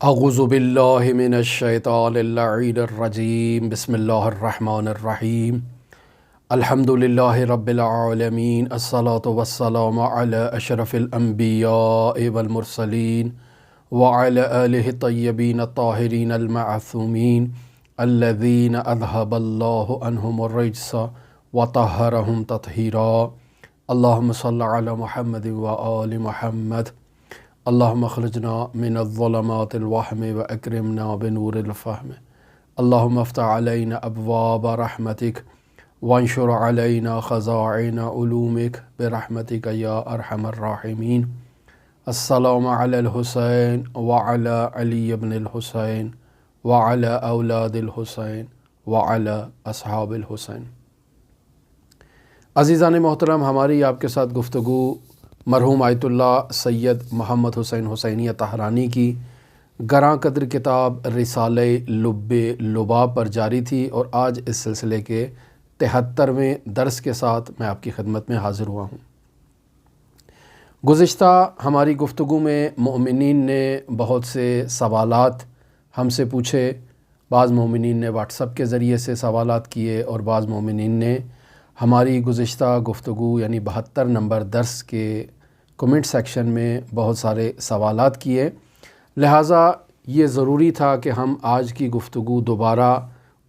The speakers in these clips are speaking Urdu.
اعوذ باللہ من الشیطان اللعین الرجیم بسم اللہ الرحمن الرحیم الحمد للہ رب العالمین الصلاة والسلام علی اشرف الانبیاء والمرسلین وعلی آلہ الطیبین الطاہرین المعصومین الذین اذہب اللہ عنہم الرجس وطہرہم تطہیرا اللہم صل علی محمد وآل محمد اللہم اخرجنا من الظلمات الوہم واکرمنا بنور الفہم اللہم افتح علینا ابواب رحمتک وانشر علینا خزائن علومک برحمتک یا ارحم الراحمین۔ السلام علی الحسین وعلی علی بن الحسین وعلی اولاد الحسین وعلی اصحاب الحسین۔ عزیزان محترم، ہماری آپ کے ساتھ گفتگو مرحوم آیت اللہ سید محمد حسین حسینی طہرانی کی گراں قدر کتاب رسالہ لب لباب پر جاری تھی، اور آج اس سلسلے کے 73ویں درس کے ساتھ میں آپ کی خدمت میں حاضر ہوا ہوں۔ گزشتہ ہماری گفتگو میں مومنین نے بہت سے سوالات ہم سے پوچھے۔ بعض مومنین نے واٹس ایپ کے ذریعے سے سوالات کیے، اور بعض مومنین نے ہماری گزشتہ گفتگو یعنی 72 نمبر درس کے کمنٹ سیکشن میں بہت سارے سوالات کیے۔ لہٰذا یہ ضروری تھا کہ ہم آج کی گفتگو دوبارہ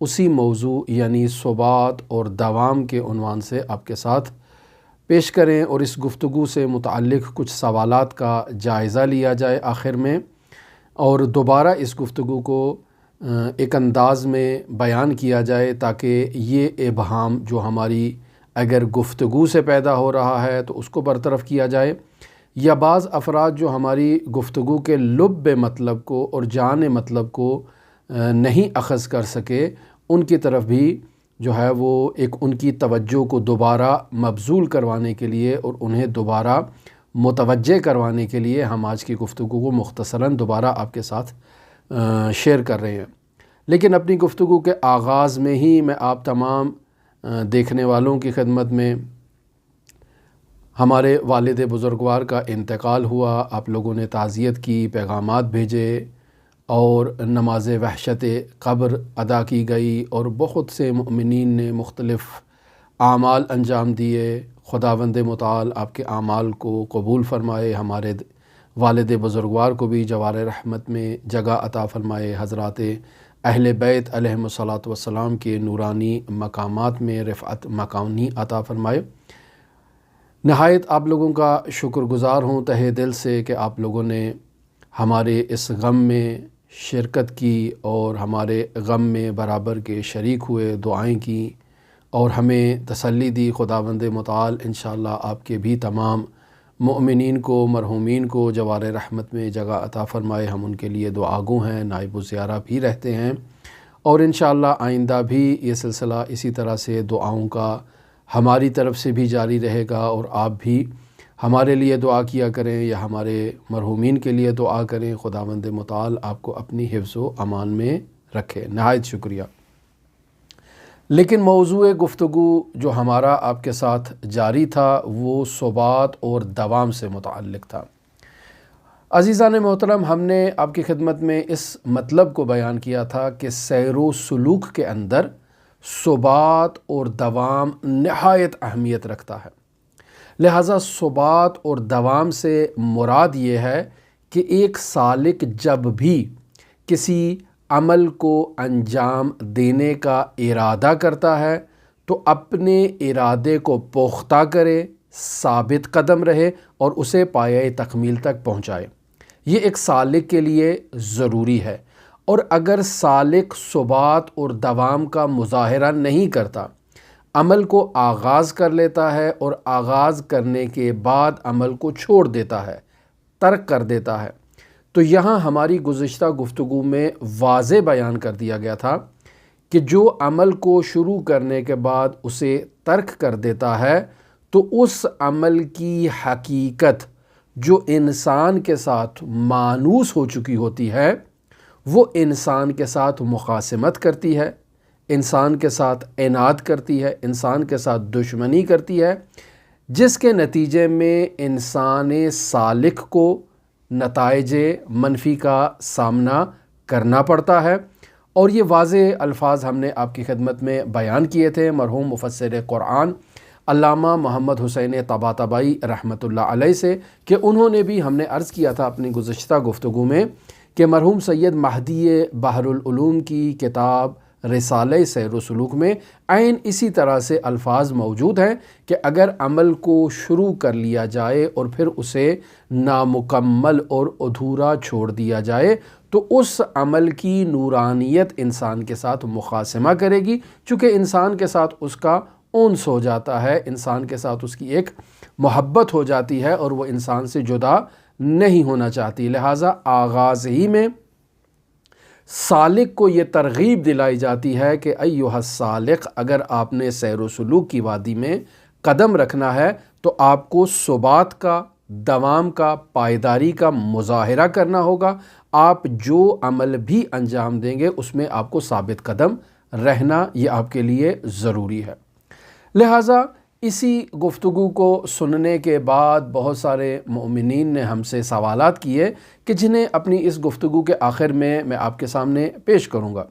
اسی موضوع یعنی ثبات اور دوام کے عنوان سے آپ کے ساتھ پیش کریں، اور اس گفتگو سے متعلق کچھ سوالات کا جائزہ لیا جائے آخر میں، اور دوبارہ اس گفتگو کو ایک انداز میں بیان کیا جائے تاکہ یہ ابہام جو ہماری اگر گفتگو سے پیدا ہو رہا ہے تو اس کو برطرف کیا جائے، یا بعض افراد جو ہماری گفتگو کے لب مطلب کو اور جان مطلب کو نہیں اخذ کر سکے، ان کی طرف بھی جو ہے وہ ایک ان کی توجہ کو دوبارہ مبذول کروانے کے لیے اور انہیں دوبارہ متوجہ کروانے کے لیے ہم آج کی گفتگو کو مختصراً دوبارہ آپ کے ساتھ شیئر کر رہے ہیں۔ لیکن اپنی گفتگو کے آغاز میں ہی میں آپ تمام دیکھنے والوں کی خدمت میں ہمارے والد بزرگوار کا انتقال ہوا، آپ لوگوں نے تعزیت کی، پیغامات بھیجے، اور نماز وحشت قبر ادا کی گئی، اور بہت سے مؤمنین نے مختلف اعمال انجام دیے۔ خداوند متعال آپ کے اعمال کو قبول فرمائے، ہمارے والد بزرگوار کو بھی جوار رحمت میں جگہ عطا فرمائے، حضرات اہل بیت علیہم الصلاۃ والسلام کے نورانی مقامات میں رفعت مکانی عطا فرمائے۔ نہایت آپ لوگوں کا شکر گزار ہوں تہہ دل سے کہ آپ لوگوں نے ہمارے اس غم میں شرکت کی، اور ہمارے غم میں برابر کے شریک ہوئے، دعائیں کی، اور ہمیں تسلی دی۔ خداوند متعال انشاءاللہ آپ کے بھی تمام مؤمنین کو، مرحومین کو جوار رحمت میں جگہ عطا فرمائے۔ ہم ان کے لیے دعا گو ہیں، نائب و زیارہ بھی رہتے ہیں، اور انشاءاللہ آئندہ بھی یہ سلسلہ اسی طرح سے دعاؤں کا ہماری طرف سے بھی جاری رہے گا، اور آپ بھی ہمارے لیے دعا کیا کریں یا ہمارے مرحومین کے لیے دعا کریں۔ خداوند متعال آپ کو اپنی حفظ و امان میں رکھے۔ نہایت شکریہ۔ لیکن موضوع گفتگو جو ہمارا آپ کے ساتھ جاری تھا وہ ثبات اور دوام سے متعلق تھا۔ عزیزان محترم، ہم نے آپ کی خدمت میں اس مطلب کو بیان کیا تھا کہ سیر و سلوک کے اندر ثبات اور دوام نہایت اہمیت رکھتا ہے۔ لہٰذا ثبات اور دوام سے مراد یہ ہے کہ ایک سالک جب بھی کسی عمل کو انجام دینے کا ارادہ کرتا ہے تو اپنے ارادے کو پختہ کرے، ثابت قدم رہے، اور اسے پایۂ تکمیل تک پہنچائے۔ یہ ایک سالک کے لیے ضروری ہے، اور اگر سالک ثبات اور دوام کا مظاہرہ نہیں کرتا، عمل کو آغاز کر لیتا ہے اور آغاز کرنے کے بعد عمل کو چھوڑ دیتا ہے، ترک کر دیتا ہے، تو یہاں ہماری گزشتہ گفتگو میں واضح بیان کر دیا گیا تھا کہ جو عمل کو شروع کرنے کے بعد اسے ترک کر دیتا ہے تو اس عمل کی حقیقت جو انسان کے ساتھ مانوس ہو چکی ہوتی ہے، وہ انسان کے ساتھ مخاصمت کرتی ہے، انسان کے ساتھ عناد کرتی ہے، انسان کے ساتھ دشمنی کرتی ہے، جس کے نتیجے میں انسان سالک کو نتائج منفی کا سامنا کرنا پڑتا ہے۔ اور یہ واضح الفاظ ہم نے آپ کی خدمت میں بیان کیے تھے مرحوم مفسر قرآن علامہ محمد حسین طباطبائی رحمۃ اللہ علیہ سے، کہ انہوں نے بھی، ہم نے عرض کیا تھا اپنی گزشتہ گفتگو میں، کہ مرحوم سید مہدی بحر العلوم کی کتاب رسالہ سیر و سلوک میں عین اسی طرح سے الفاظ موجود ہیں کہ اگر عمل کو شروع کر لیا جائے اور پھر اسے نامکمل اور ادھورا چھوڑ دیا جائے تو اس عمل کی نورانیت انسان کے ساتھ مقاسمہ کرے گی، چونکہ انسان کے ساتھ اس کا انس ہو جاتا ہے، انسان کے ساتھ اس کی ایک محبت ہو جاتی ہے اور وہ انسان سے جدا نہیں ہونا چاہتی۔ لہٰذا آغاز ہی میں سالک کو یہ ترغیب دلائی جاتی ہے کہ ایھا السالک، اگر آپ نے سیر و سلوک کی وادی میں قدم رکھنا ہے تو آپ کو ثبات کا، دوام کا، پائیداری کا مظاہرہ کرنا ہوگا۔ آپ جو عمل بھی انجام دیں گے اس میں آپ کو ثابت قدم رہنا یہ آپ کے لیے ضروری ہے۔ لہٰذا اسی گفتگو کو سننے کے بعد بہت سارے مومنین نے ہم سے سوالات کیے کہ جنہیں اپنی اس گفتگو کے آخر میں آپ کے سامنے پیش کروں گا،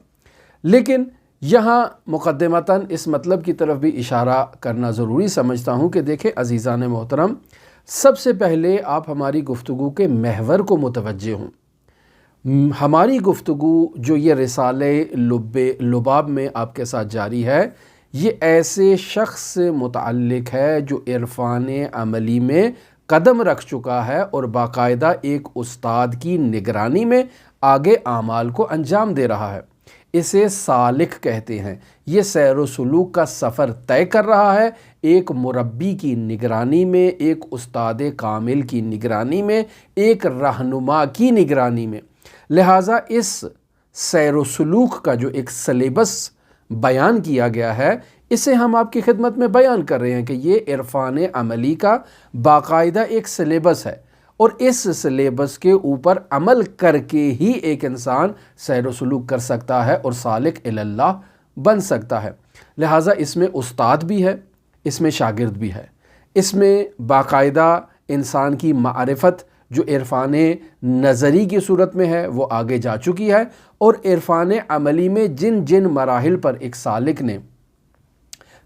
لیکن یہاں مقدمتاً اس مطلب کی طرف بھی اشارہ کرنا ضروری سمجھتا ہوں کہ دیکھیں عزیزان محترم، سب سے پہلے آپ ہماری گفتگو کے محور کو متوجہ ہوں۔ ہماری گفتگو جو یہ رسالہ لباب میں آپ کے ساتھ جاری ہے، یہ ایسے شخص سے متعلق ہے جو عرفان عملی میں قدم رکھ چکا ہے اور باقاعدہ ایک استاد کی نگرانی میں آگے اعمال کو انجام دے رہا ہے۔ اسے سالک کہتے ہیں۔ یہ سیر و سلوک کا سفر طے کر رہا ہے ایک مربی کی نگرانی میں، ایک استاد کامل کی نگرانی میں، ایک رہنما کی نگرانی میں۔ لہٰذا اس سیر و سلوک کا جو ایک سلیبس بیان کیا گیا ہے، اسے ہم آپ کی خدمت میں بیان کر رہے ہیں کہ یہ عرفان عملی کا باقاعدہ ایک سلیبس ہے، اور اس سلیبس کے اوپر عمل کر کے ہی ایک انسان سیر و سلوک کر سکتا ہے اور سالک اللہ بن سکتا ہے۔ لہٰذا اس میں استاد بھی ہے، اس میں شاگرد بھی ہے، اس میں باقاعدہ انسان کی معرفت جو عرفان نظری کی صورت میں ہے وہ آگے جا چکی ہے، اور عرفان عملی میں جن جن مراحل پر ایک سالک نے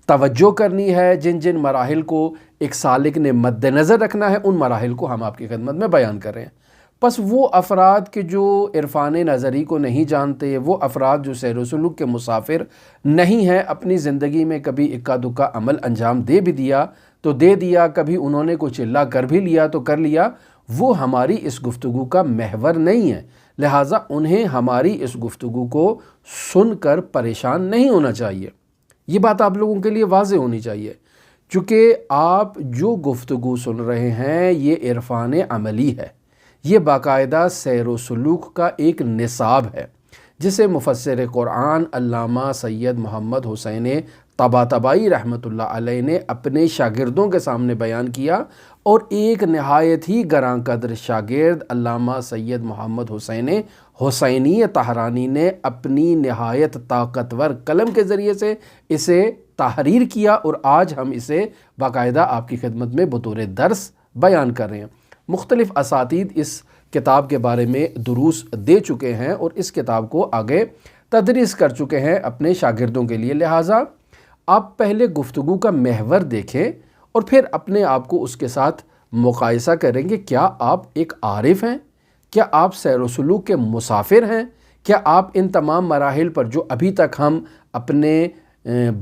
توجہ کرنی ہے، جن جن مراحل کو ایک سالک نے مد نظر رکھنا ہے، ان مراحل کو ہم آپ کی خدمت میں بیان کر رہے ہیں۔ پس وہ افراد کے جو عرفان نظری کو نہیں جانتے، وہ افراد جو سیر و سلوک کے مسافر نہیں ہیں، اپنی زندگی میں کبھی اکا دکا عمل انجام دے بھی دیا تو دے دیا، کبھی انہوں نے کوئی چلہ کر بھی لیا تو کر لیا، وہ ہماری اس گفتگو کا محور نہیں ہے۔ لہٰذا انہیں ہماری اس گفتگو کو سن کر پریشان نہیں ہونا چاہیے۔ یہ بات آپ لوگوں کے لیے واضح ہونی چاہیے، چونکہ آپ جو گفتگو سن رہے ہیں یہ عرفان عملی ہے، یہ باقاعدہ سیر و سلوک کا ایک نصاب ہے جسے مفسر قرآن علامہ سید محمد حسین طباطبائی رحمۃ اللہ علیہ نے اپنے شاگردوں کے سامنے بیان کیا، اور ایک نہایت ہی گراں قدر شاگرد علامہ سید محمد حسین حسینی طہرانی نے اپنی نہایت طاقتور قلم کے ذریعے سے اسے تحریر کیا، اور آج ہم اسے باقاعدہ آپ کی خدمت میں بطور درس بیان کر رہے ہیں۔ مختلف اساتید اس کتاب کے بارے میں دروس دے چکے ہیں اور اس کتاب کو آگے تدریس کر چکے ہیں اپنے شاگردوں کے لیے۔ لہٰذا آپ پہلے گفتگو کا محور دیکھیں اور پھر اپنے آپ کو اس کے ساتھ مقایسہ کریں گے۔ کیا آپ ایک عارف ہیں؟ کیا آپ سیر و سلوک کے مسافر ہیں؟ کیا آپ ان تمام مراحل پر جو ابھی تک ہم اپنے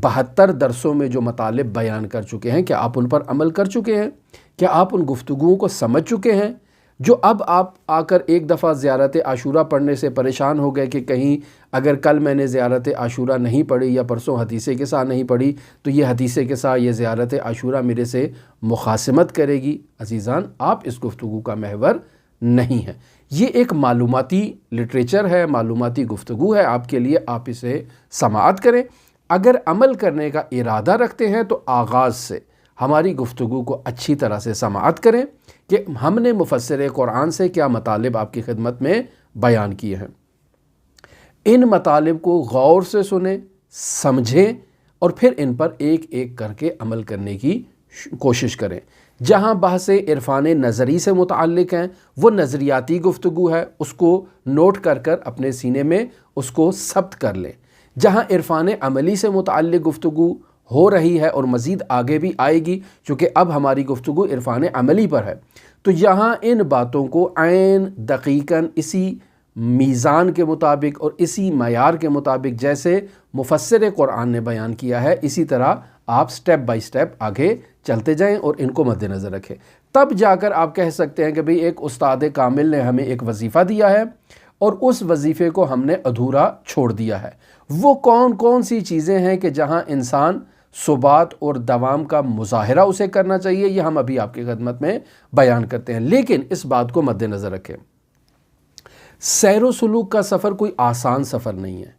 72 درسوں میں جو مطالب بیان کر چکے ہیں، کیا آپ ان پر عمل کر چکے ہیں؟ کیا آپ ان گفتگوؤں کو سمجھ چکے ہیں؟ جو اب آپ آ کر ایک دفعہ زیارت عاشورہ پڑھنے سے پریشان ہو گئے کہ کہیں اگر کل میں نے زیارت عاشورہ نہیں پڑھی یا پرسوں حدیث کے ساتھ نہیں پڑھی تو یہ حدیث کے ساتھ یہ زیارت عاشورہ میرے سے مخاصمت کرے گی۔ عزیزان، آپ اس گفتگو کا محور نہیں ہے۔ یہ ایک معلوماتی لٹریچر ہے، معلوماتی گفتگو ہے آپ کے لیے، آپ اسے سماعت کریں۔ اگر عمل کرنے کا ارادہ رکھتے ہیں تو آغاز سے ہماری گفتگو کو اچھی طرح سے سماعت کریں کہ ہم نے مفسر قرآن سے کیا مطالب آپ کی خدمت میں بیان کیے ہیں۔ ان مطالب کو غور سے سنیں، سمجھیں اور پھر ان پر ایک ایک کر کے عمل کرنے کی کوشش کریں۔ جہاں بحث عرفان نظری سے متعلق ہیں وہ نظریاتی گفتگو ہے، اس کو نوٹ کر کر اپنے سینے میں اس کو ثبت کر لیں۔ جہاں عرفان عملی سے متعلق گفتگو ہو رہی ہے اور مزید آگے بھی آئے گی، چونکہ اب ہماری گفتگو عرفان عملی پر ہے، تو یہاں ان باتوں کو عین دقیقاً اسی میزان کے مطابق اور اسی معیار کے مطابق جیسے مفسر قرآن نے بیان کیا ہے، اسی طرح آپ سٹیپ بائی سٹیپ آگے چلتے جائیں اور ان کو مد نظر رکھیں۔ تب جا کر آپ کہہ سکتے ہیں کہ بھئی ایک استاد کامل نے ہمیں ایک وظیفہ دیا ہے اور اس وظیفے کو ہم نے ادھورا چھوڑ دیا ہے۔ وہ کون کون سی چیزیں ہیں کہ جہاں انسان ثبات اور دوام کا مظاہرہ اسے کرنا چاہیے، یہ ہم ابھی آپ کی خدمت میں بیان کرتے ہیں، لیکن اس بات کو مد نظر رکھیں، سیر و سلوک کا سفر کوئی آسان سفر نہیں ہے۔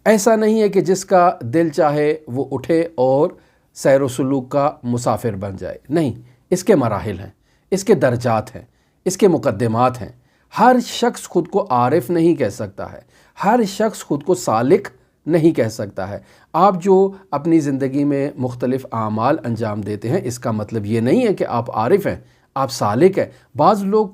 ایسا نہیں ہے کہ جس کا دل چاہے وہ اٹھے اور سیر و سلوک کا مسافر بن جائے، نہیں، اس کے مراحل ہیں، اس کے درجات ہیں، اس کے مقدمات ہیں۔ ہر شخص خود کو عارف نہیں کہہ سکتا ہے، ہر شخص خود کو سالک نہیں کہہ سکتا ہے۔ آپ جو اپنی زندگی میں مختلف اعمال انجام دیتے ہیں، اس کا مطلب یہ نہیں ہے کہ آپ عارف ہیں، آپ سالک ہیں۔ بعض لوگ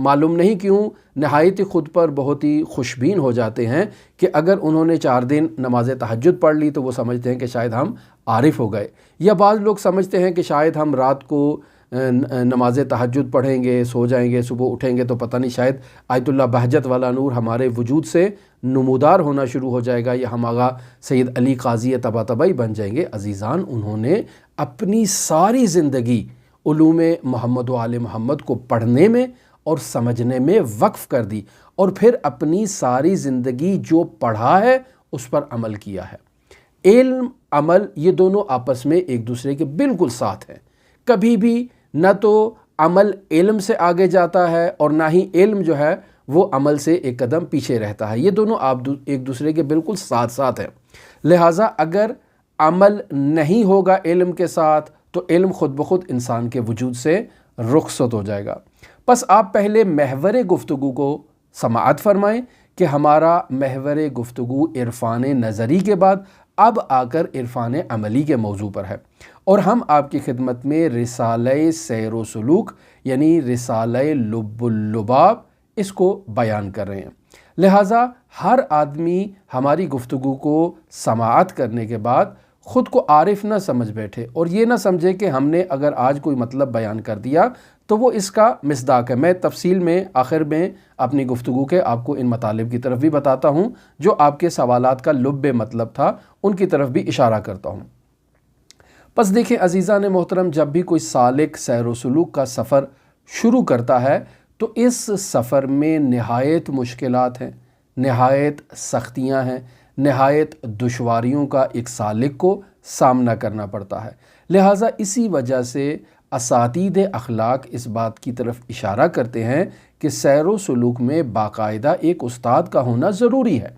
معلوم نہیں کیوں نہایت ہی خود پر بہت ہی خوشبین ہو جاتے ہیں کہ اگر انہوں نے 4 دن نماز تہجد پڑھ لی تو وہ سمجھتے ہیں کہ شاید ہم عارف ہو گئے، یا بعض لوگ سمجھتے ہیں کہ شاید ہم رات کو نماز تہجد پڑھیں گے، سو جائیں گے، صبح اٹھیں گے تو پتہ نہیں شاید آیت اللہ بہجت والا نور ہمارے وجود سے نمودار ہونا شروع ہو جائے گا، یا ہم آغا سید علی قاضی طباطبائی بن جائیں گے۔ عزیزان، انہوں نے اپنی ساری زندگی علوم محمد و آل محمد کو پڑھنے میں اور سمجھنے میں وقف کر دی، اور پھر اپنی ساری زندگی جو پڑھا ہے اس پر عمل کیا ہے۔ علم، عمل، یہ دونوں آپس میں ایک دوسرے کے بالکل ساتھ ہیں۔ کبھی بھی نہ تو عمل علم سے آگے جاتا ہے اور نہ ہی علم جو ہے وہ عمل سے ایک قدم پیچھے رہتا ہے، یہ دونوں ایک دوسرے کے بالکل ساتھ ساتھ ہیں۔ لہٰذا اگر عمل نہیں ہوگا علم کے ساتھ تو علم خود بخود انسان کے وجود سے رخصت ہو جائے گا۔ بس آپ پہلے محور گفتگو کو سماعت فرمائیں کہ ہمارا محور گفتگو عرفان نظری کے بعد اب آ کر عرفان عملی کے موضوع پر ہے، اور ہم آپ کی خدمت میں رسالہ سیر و سلوک یعنی رسالہ لب اللباب اس کو بیان کر رہے ہیں۔ لہٰذا ہر آدمی ہماری گفتگو کو سماعت کرنے کے بعد خود کو عارف نہ سمجھ بیٹھے اور یہ نہ سمجھے کہ ہم نے اگر آج کوئی مطلب بیان کر دیا تو وہ اس کا مصداق ہے۔ میں تفصیل میں آخر میں اپنی گفتگو کے آپ کو ان مطالب کی طرف بھی بتاتا ہوں جو آپ کے سوالات کا لب مطلب تھا، ان کی طرف بھی اشارہ کرتا ہوں۔ پس دیکھیں عزیزان محترم، جب بھی کوئی سالک سیر و سلوک کا سفر شروع کرتا ہے تو اس سفر میں نہایت مشکلات ہیں، نہایت سختیاں ہیں، نہایت دشواریوں کا ایک سالک کو سامنا کرنا پڑتا ہے۔ لہٰذا اسی وجہ سے اساتید اخلاق اس بات کی طرف اشارہ کرتے ہیں کہ سیر و سلوک میں باقاعدہ ایک استاد کا ہونا ضروری ہے،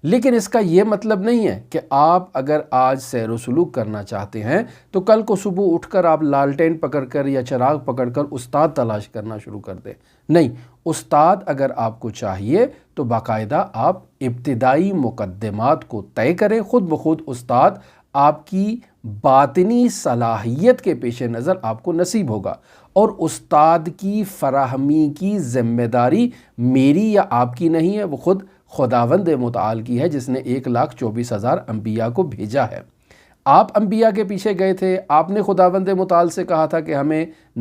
لیکن اس کا یہ مطلب نہیں ہے کہ آپ اگر آج سیر و سلوک کرنا چاہتے ہیں تو کل کو صبح اٹھ کر آپ لالٹین پکڑ کر یا چراغ پکڑ کر استاد تلاش کرنا شروع کر دیں۔ نہیں، استاد اگر آپ کو چاہیے تو باقاعدہ آپ ابتدائی مقدمات کو طے کریں، خود بخود استاد آپ کی باطنی صلاحیت کے پیش نظر آپ کو نصیب ہوگا، اور استاد کی فراہمی کی ذمہ داری میری یا آپ کی نہیں ہے، وہ خود خداوند متعال کی ہے جس نے 1,24,000 انبیاء کو بھیجا ہے۔ آپ انبیاء کے پیچھے گئے تھے، آپ نے خداوند متعال سے کہا تھا کہ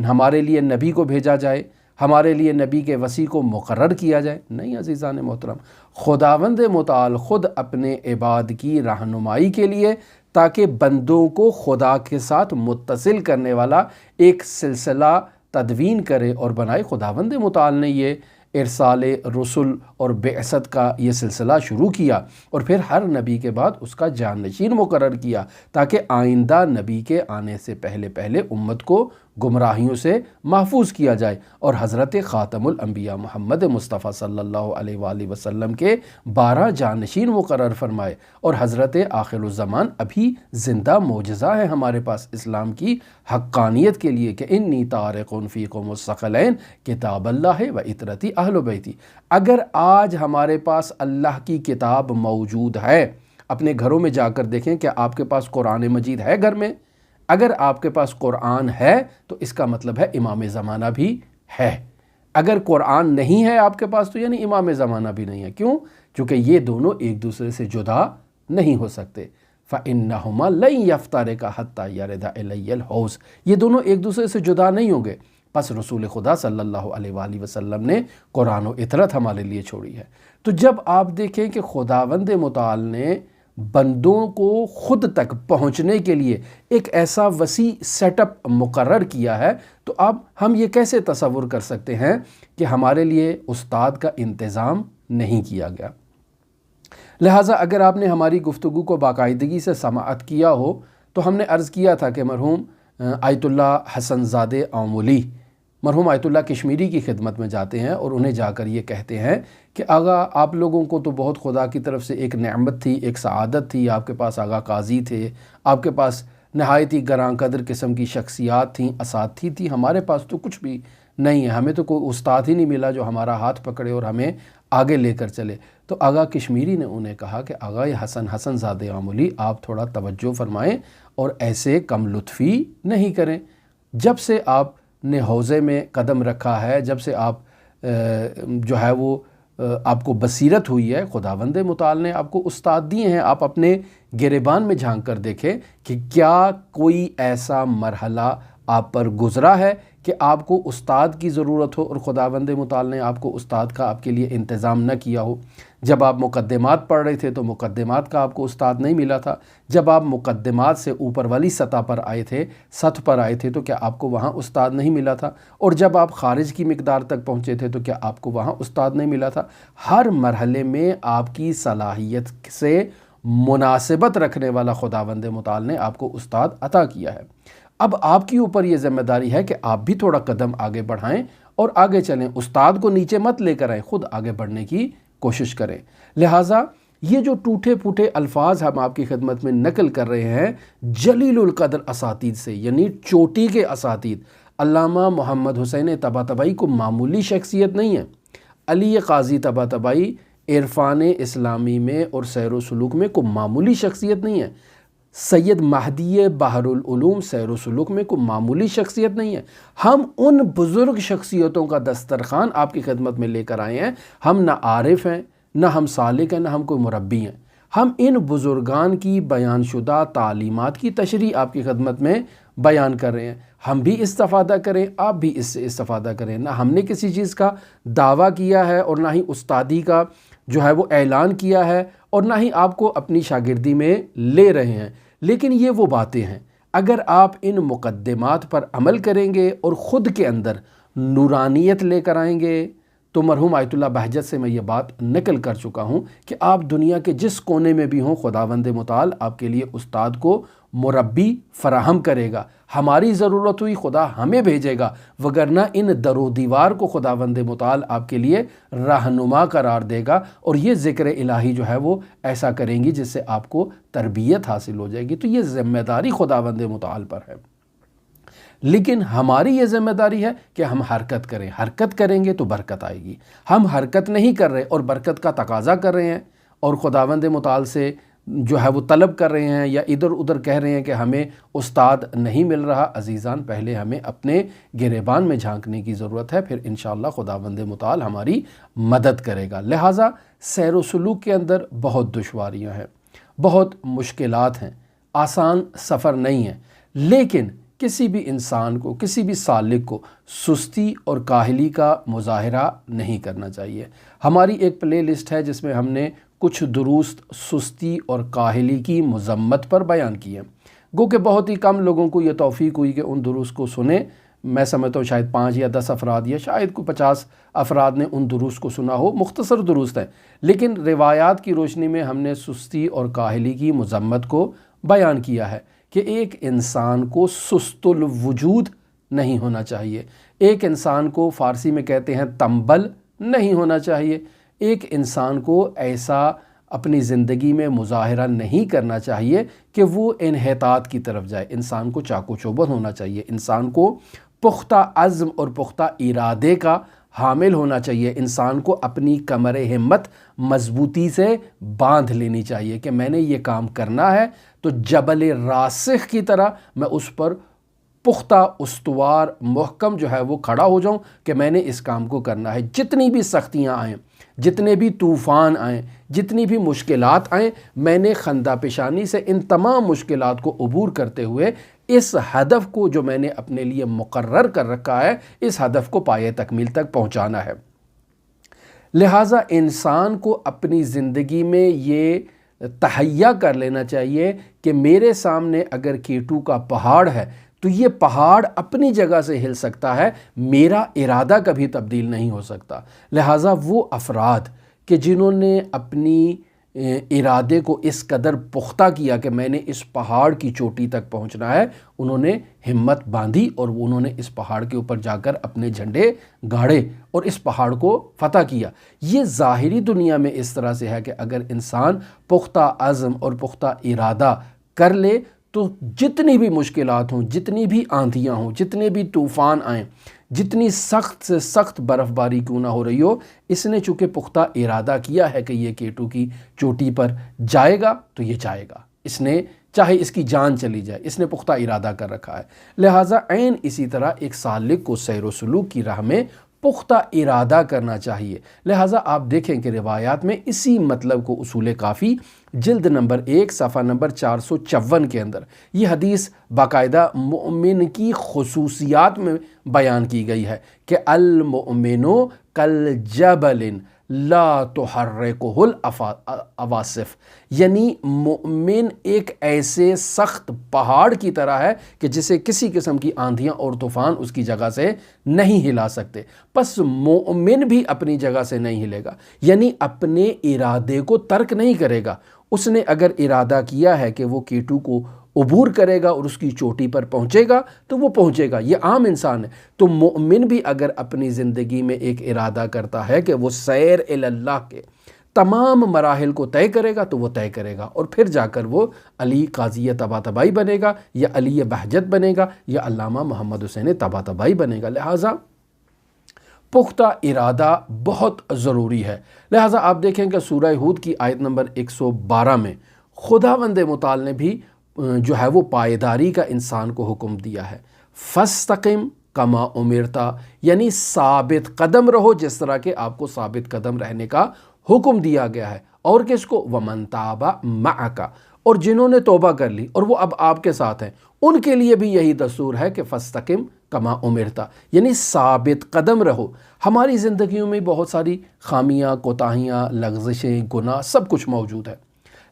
ہمارے لیے نبی کو بھیجا جائے، ہمارے لیے نبی کے وصی کو مقرر کیا جائے۔ نہیں عزیزان محترم، خداوند متعال خود اپنے عباد کی رہنمائی کے لیے تاکہ بندوں کو خدا کے ساتھ متصل کرنے والا ایک سلسلہ تدوین کرے اور بنائے، خداوند متعال نے یہ ارسال رسل اور بعثت کا یہ سلسلہ شروع کیا اور پھر ہر نبی کے بعد اس کا جانشین مقرر کیا تاکہ آئندہ نبی کے آنے سے پہلے امت کو گمراہیوں سے محفوظ کیا جائے، اور حضرت خاتم الانبیاء محمد مصطفیٰ صلی اللہ علیہ وآلہ وسلم کے 12 جانشین مقرر فرمائے، اور حضرت آخر الزمان ابھی زندہ معجزہ ہے ہمارے پاس اسلام کی حقانیت کے لیے کہ انی طارق فیکم الثقلین کتاب اللہ و اطرتی اہل بیتی۔ اگر آج ہمارے پاس اللہ کی کتاب موجود ہے، اپنے گھروں میں جا کر دیکھیں کہ آپ کے پاس قرآن مجید ہے گھر میں؟ اگر آپ کے پاس قرآن ہے تو اس کا مطلب ہے امام زمانہ بھی ہے، اگر قرآن نہیں ہے آپ کے پاس تو یعنی امام زمانہ بھی نہیں ہے۔ کیوں؟ چونکہ یہ دونوں ایک دوسرے سے جدا نہیں ہو سکتے۔ فَإِنَّهُمَا لَن يَفْتَرِقَا حَتَّى يَرِدَ إِلَيَّ الْحَوْض، یہ دونوں ایک دوسرے سے جدا نہیں ہوں گے، پس رسول خدا صلی اللہ علیہ وآلہ وسلم نے قرآن و اطرت ہمارے لیے چھوڑی ہے۔ تو جب آپ دیکھیں کہ خداوند متعال نے بندوں کو خود تک پہنچنے کے لیے ایک ایسا وسیع سیٹ اپ مقرر کیا ہے، تو اب ہم یہ کیسے تصور کر سکتے ہیں کہ ہمارے لیے استاد کا انتظام نہیں کیا گیا؟ لہٰذا اگر آپ نے ہماری گفتگو کو باقاعدگی سے سماعت کیا ہو تو ہم نے عرض کیا تھا کہ مرحوم آیت اللہ حسن زادہ آمولی مرحوم آیت اللہ کشمیری کی خدمت میں جاتے ہیں اور انہیں جا کر یہ کہتے ہیں کہ آغا آپ لوگوں کو تو بہت خدا کی طرف سے ایک نعمت تھی، ایک سعادت تھی، آپ کے پاس آغا قاضی تھے، آپ کے پاس نہایت ہی گراں قدر قسم کی شخصیات تھیں، اساتذہ تھی، ہمارے پاس تو کچھ بھی نہیں ہے، ہمیں تو کوئی استاد ہی نہیں ملا جو ہمارا ہاتھ پکڑے اور ہمیں آگے لے کر چلے۔ تو آغا کشمیری نے انہیں کہا کہ آغا یہ حسن زادہ آمولی آپ تھوڑا توجہ فرمائیں اور ایسے کم لطفی نہیں کریں۔ جب سے آپ نے حوضے میں قدم رکھا ہے، جب سے آپ جو ہے وہ آپ کو بصیرت ہوئی ہے، خداوند متعال نے آپ کو استاد دیے ہیں، آپ اپنے گریبان میں جھانک کر دیکھیں کہ کیا کوئی ایسا مرحلہ آپ پر گزرا ہے کہ آپ کو استاد کی ضرورت ہو اور خداوند متعال نے آپ کو استاد کا آپ کے لیے انتظام نہ کیا ہو؟ جب آپ مقدمات پڑھ رہے تھے تو مقدمات کا آپ کو استاد نہیں ملا تھا، جب آپ مقدمات سے اوپر والی سطح پر آئے تھے، سطح پر آئے تھے، تو کیا آپ کو وہاں استاد نہیں ملا تھا؟ اور جب آپ خارج کی مقدار تک پہنچے تھے تو کیا آپ کو وہاں استاد نہیں ملا تھا؟ ہر مرحلے میں آپ کی صلاحیت سے مناسبت رکھنے والا خداوند متعال نے آپ کو استاد عطا کیا ہے۔ اب آپ کی اوپر یہ ذمہ داری ہے کہ آپ بھی تھوڑا قدم آگے بڑھائیں اور آگے چلیں، استاد کو نیچے مت لے کر آئیں، خود آگے بڑھنے کی کوشش کریں۔ لہٰذا یہ جو ٹوٹے پھوٹے الفاظ ہم آپ کی خدمت میں نقل کر رہے ہیں جلیل القدر اساتید سے، یعنی چوٹی کے اساتید، علامہ محمد حسین طباطبائی کو معمولی شخصیت نہیں ہے، علی قاضی طباطبائی عرفان اسلامی میں اور سیر و سلوک میں کوئی معمولی شخصیت نہیں ہے، سید مہدی بحر العلوم سیر و سلوک میں کوئی معمولی شخصیت نہیں ہے۔ ہم ان بزرگ شخصیتوں کا دسترخوان آپ کی خدمت میں لے کر آئے ہیں، ہم نہ عارف ہیں، نہ ہم سالک ہیں، نہ ہم کوئی مربی ہیں، ہم ان بزرگان کی بیان شدہ تعلیمات کی تشریح آپ کی خدمت میں بیان کر رہے ہیں۔ ہم بھی استفادہ کریں، آپ بھی اس سے استفادہ کریں، نہ ہم نے کسی چیز کا دعویٰ کیا ہے اور نہ ہی استادی کا جو ہے وہ اعلان کیا ہے اور نہ ہی آپ کو اپنی شاگردی میں لے رہے ہیں، لیکن یہ وہ باتیں ہیں اگر آپ ان مقدمات پر عمل کریں گے اور خود کے اندر نورانیت لے کر آئیں گے تو مرحوم آیت اللہ بہجت سے میں یہ بات نقل کر چکا ہوں کہ آپ دنیا کے جس کونے میں بھی ہوں خداوند متعال آپ کے لیے استاد کو مربی فراہم کرے گا۔ ہماری ضرورت ہوئی خدا ہمیں بھیجے گا، وگرنہ ان در و دیوار کو خداوند متعال آپ کے لیے رہنما قرار دے گا اور یہ ذکر الہی جو ہے وہ ایسا کریں گی جس سے آپ کو تربیت حاصل ہو جائے گی۔ تو یہ ذمہ داری خداوند متعال پر ہے، لیکن ہماری یہ ذمہ داری ہے کہ ہم حرکت کریں، حرکت کریں گے تو برکت آئے گی۔ ہم حرکت نہیں کر رہے اور برکت کا تقاضا کر رہے ہیں اور خداوند متعال سے جو ہے وہ طلب کر رہے ہیں یا ادھر ادھر کہہ رہے ہیں کہ ہمیں استاد نہیں مل رہا، عزیزان پہلے ہمیں اپنے گریبان میں جھانکنے کی ضرورت ہے، پھر انشاءاللہ خداوند متعال ہماری مدد کرے گا۔ لہٰذا سیر و سلوک کے اندر بہت دشواریاں ہیں، بہت مشکلات ہیں، آسان سفر نہیں ہے، لیکن کسی بھی انسان کو، کسی بھی سالک کو سستی اور کاہلی کا مظاہرہ نہیں کرنا چاہیے۔ ہماری ایک پلے لسٹ ہے جس میں ہم نے کچھ دروس سستی اور کاہلی کی مذمت پر بیان کیے، گو کہ بہت ہی کم لوگوں کو یہ توفیق ہوئی کہ ان دروس کو سنیں۔ میں سمجھتا ہوں شاید 5 یا 10 افراد یا شاید کوئی 50 افراد نے ان دروس کو سنا ہو، مختصر دروس ہیں، لیکن روایات کی روشنی میں ہم نے سستی اور کاہلی کی مذمت کو بیان کیا ہے کہ ایک انسان کو سست الوجود نہیں ہونا چاہیے، ایک انسان کو فارسی میں کہتے ہیں تنبل نہیں ہونا چاہیے، ایک انسان کو ایسا اپنی زندگی میں مظاہرہ نہیں کرنا چاہیے کہ وہ انحطاط کی طرف جائے۔ انسان کو چاق و چوبند ہونا چاہیے، انسان کو پختہ عزم اور پختہ ارادے کا حامل ہونا چاہیے، انسان کو اپنی کمر ہمت مضبوطی سے باندھ لینی چاہیے کہ میں نے یہ کام کرنا ہے تو جبل راسخ کی طرح میں اس پر پختہ استوار محکم جو ہے وہ کھڑا ہو جاؤں کہ میں نے اس کام کو کرنا ہے۔ جتنی بھی سختیاں آئیں، جتنے بھی طوفان آئیں، جتنی بھی مشکلات آئیں، میں نے خندہ پیشانی سے ان تمام مشکلات کو عبور کرتے ہوئے اس ہدف کو جو میں نے اپنے لیے مقرر کر رکھا ہے، اس ہدف کو پایہ تکمیل تک پہنچانا ہے۔ لہٰذا انسان کو اپنی زندگی میں یہ تہیہ کر لینا چاہیے کہ میرے سامنے اگر K2 کا پہاڑ ہے تو یہ پہاڑ اپنی جگہ سے ہل سکتا ہے، میرا ارادہ کبھی تبدیل نہیں ہو سکتا۔ لہٰذا وہ افراد کہ جنہوں نے اپنی ارادے کو اس قدر پختہ کیا کہ میں نے اس پہاڑ کی چوٹی تک پہنچنا ہے، انہوں نے ہمت باندھی اور انہوں نے اس پہاڑ کے اوپر جا کر اپنے جھنڈے گاڑے اور اس پہاڑ کو فتح کیا۔ یہ ظاہری دنیا میں اس طرح سے ہے کہ اگر انسان پختہ عزم اور پختہ ارادہ کر لے تو جتنی بھی مشکلات ہوں، جتنی بھی آندھیاں ہوں، جتنے بھی طوفان آئیں، جتنی سخت سے سخت برف باری کیوں نہ ہو رہی ہو، اس نے چونکہ پختہ ارادہ کیا ہے کہ یہ K2 کی چوٹی پر جائے گا تو یہ جائے گا، اس نے چاہے اس کی جان چلی جائے، اس نے پختہ ارادہ کر رکھا ہے۔ لہٰذا عین اسی طرح ایک سالک کو سیر و سلوک کی راہ میں پختہ ارادہ کرنا چاہیے۔ لہٰذا آپ دیکھیں کہ روایات میں اسی مطلب کو اصول کافی جلد نمبر 1 صفحہ نمبر 454 کے اندر یہ حدیث باقاعدہ مؤمن کی خصوصیات میں بیان کی گئی ہے کہ المؤمن کالجبل لا تحرکہ العواصف، یعنی مومن ایک ایسے سخت پہاڑ کی طرح ہے کہ جسے کسی قسم کی آندھیاں اور طوفان اس کی جگہ سے نہیں ہلا سکتے۔ پس مومن بھی اپنی جگہ سے نہیں ہلے گا، یعنی اپنے ارادے کو ترک نہیں کرے گا۔ اس نے اگر ارادہ کیا ہے کہ وہ K2 کو عبور کرے گا اور اس کی چوٹی پر پہنچے گا تو وہ پہنچے گا، یہ عام انسان ہے۔ تو مومن بھی اگر اپنی زندگی میں ایک ارادہ کرتا ہے کہ وہ سیر اللہ کے تمام مراحل کو طے کرے گا تو وہ طے کرے گا، اور پھر جا کر وہ علی قاضی طباطبائی بنے گا، یا علی بہجت بنے گا، یا علامہ محمد حسین طباطبائی بنے گا۔ لہٰذا پختہ ارادہ بہت ضروری ہے۔ لہٰذا آپ دیکھیں کہ سورہ ہود کی آیت نمبر 112 میں خداوند متعال نے بھی جو ہے وہ پائیداری کا انسان کو حکم دیا ہے۔ فَاسْتَقِمْ کما امرتا، یعنی ثابت قدم رہو جس طرح کہ آپ کو ثابت قدم رہنے کا حکم دیا گیا ہے۔ اور کس کو؟ وَمَن تَابَ مَعَكَ، اور جنہوں نے توبہ کر لی اور وہ اب آپ کے ساتھ ہیں، ان کے لیے بھی یہی دستور ہے کہ فَاسْتَقِمْ کما امرتا، یعنی ثابت قدم رہو۔ ہماری زندگیوں میں بہت ساری خامیاں، کوتاہیاں، لغزشیں، گناہ سب کچھ موجود ہے۔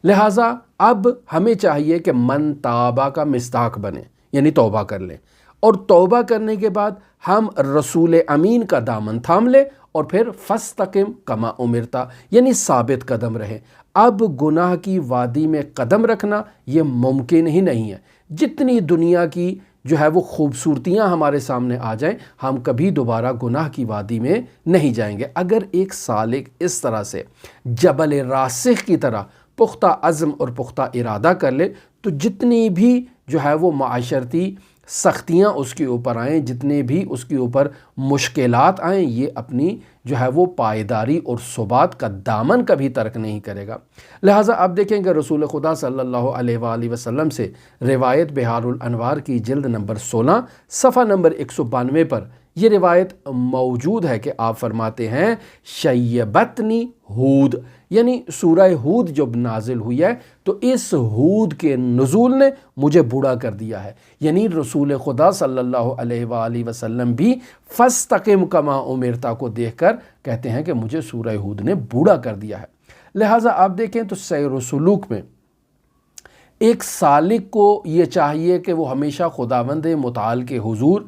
لہٰذا اب ہمیں چاہیے کہ من تابہ کا مصداق بنے، یعنی توبہ کر لیں، اور توبہ کرنے کے بعد ہم رسول امین کا دامن تھام لیں اور پھر فَاسْتَقِمْ کما امرتا، یعنی ثابت قدم رہیں۔ اب گناہ کی وادی میں قدم رکھنا یہ ممکن ہی نہیں ہے۔ جتنی دنیا کی جو ہے وہ خوبصورتیاں ہمارے سامنے آ جائیں، ہم کبھی دوبارہ گناہ کی وادی میں نہیں جائیں گے۔ اگر ایک سالک اس طرح سے جبل راسخ کی طرح پختہ عزم اور پختہ ارادہ کر لے تو جتنی بھی جو ہے وہ معاشرتی سختیاں اس کے اوپر آئیں، جتنے بھی اس کے اوپر مشکلات آئیں، یہ اپنی جو ہے وہ پائیداری اور ثبات کا دامن کبھی ترک نہیں کرے گا۔ لہٰذا آپ دیکھیں کہ رسول خدا صلی اللہ علیہ وآلہ وسلم سے روایت بحار الانوار کی جلد نمبر 16 صفحہ نمبر 192 پر یہ روایت موجود ہے کہ آپ فرماتے ہیں شیبتنی ہود، یعنی سورہ ہود جب نازل ہوئی ہے تو اس ہود کے نزول نے مجھے بوڑھا کر دیا ہے، یعنی رسول خدا صلی اللہ علیہ وآلہ وسلم بھی فَاسْتَقِمْ کما امرتا کو دیکھ کر کہتے ہیں کہ مجھے سورہ ہود نے بوڑھا کر دیا ہے۔ لہٰذا آپ دیکھیں تو سیر و سلوک میں ایک سالک کو یہ چاہیے کہ وہ ہمیشہ خداوند متعال کے حضور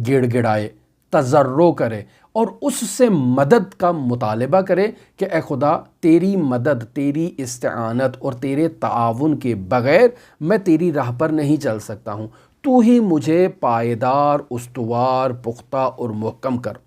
گڑ گڑائے، تضرع کرے اور اس سے مدد کا مطالبہ کرے کہ اے خدا تیری مدد، تیری استعانت اور تیرے تعاون کے بغیر میں تیری راہ پر نہیں چل سکتا ہوں، تو ہی مجھے پائیدار، استوار، پختہ اور محکم کر۔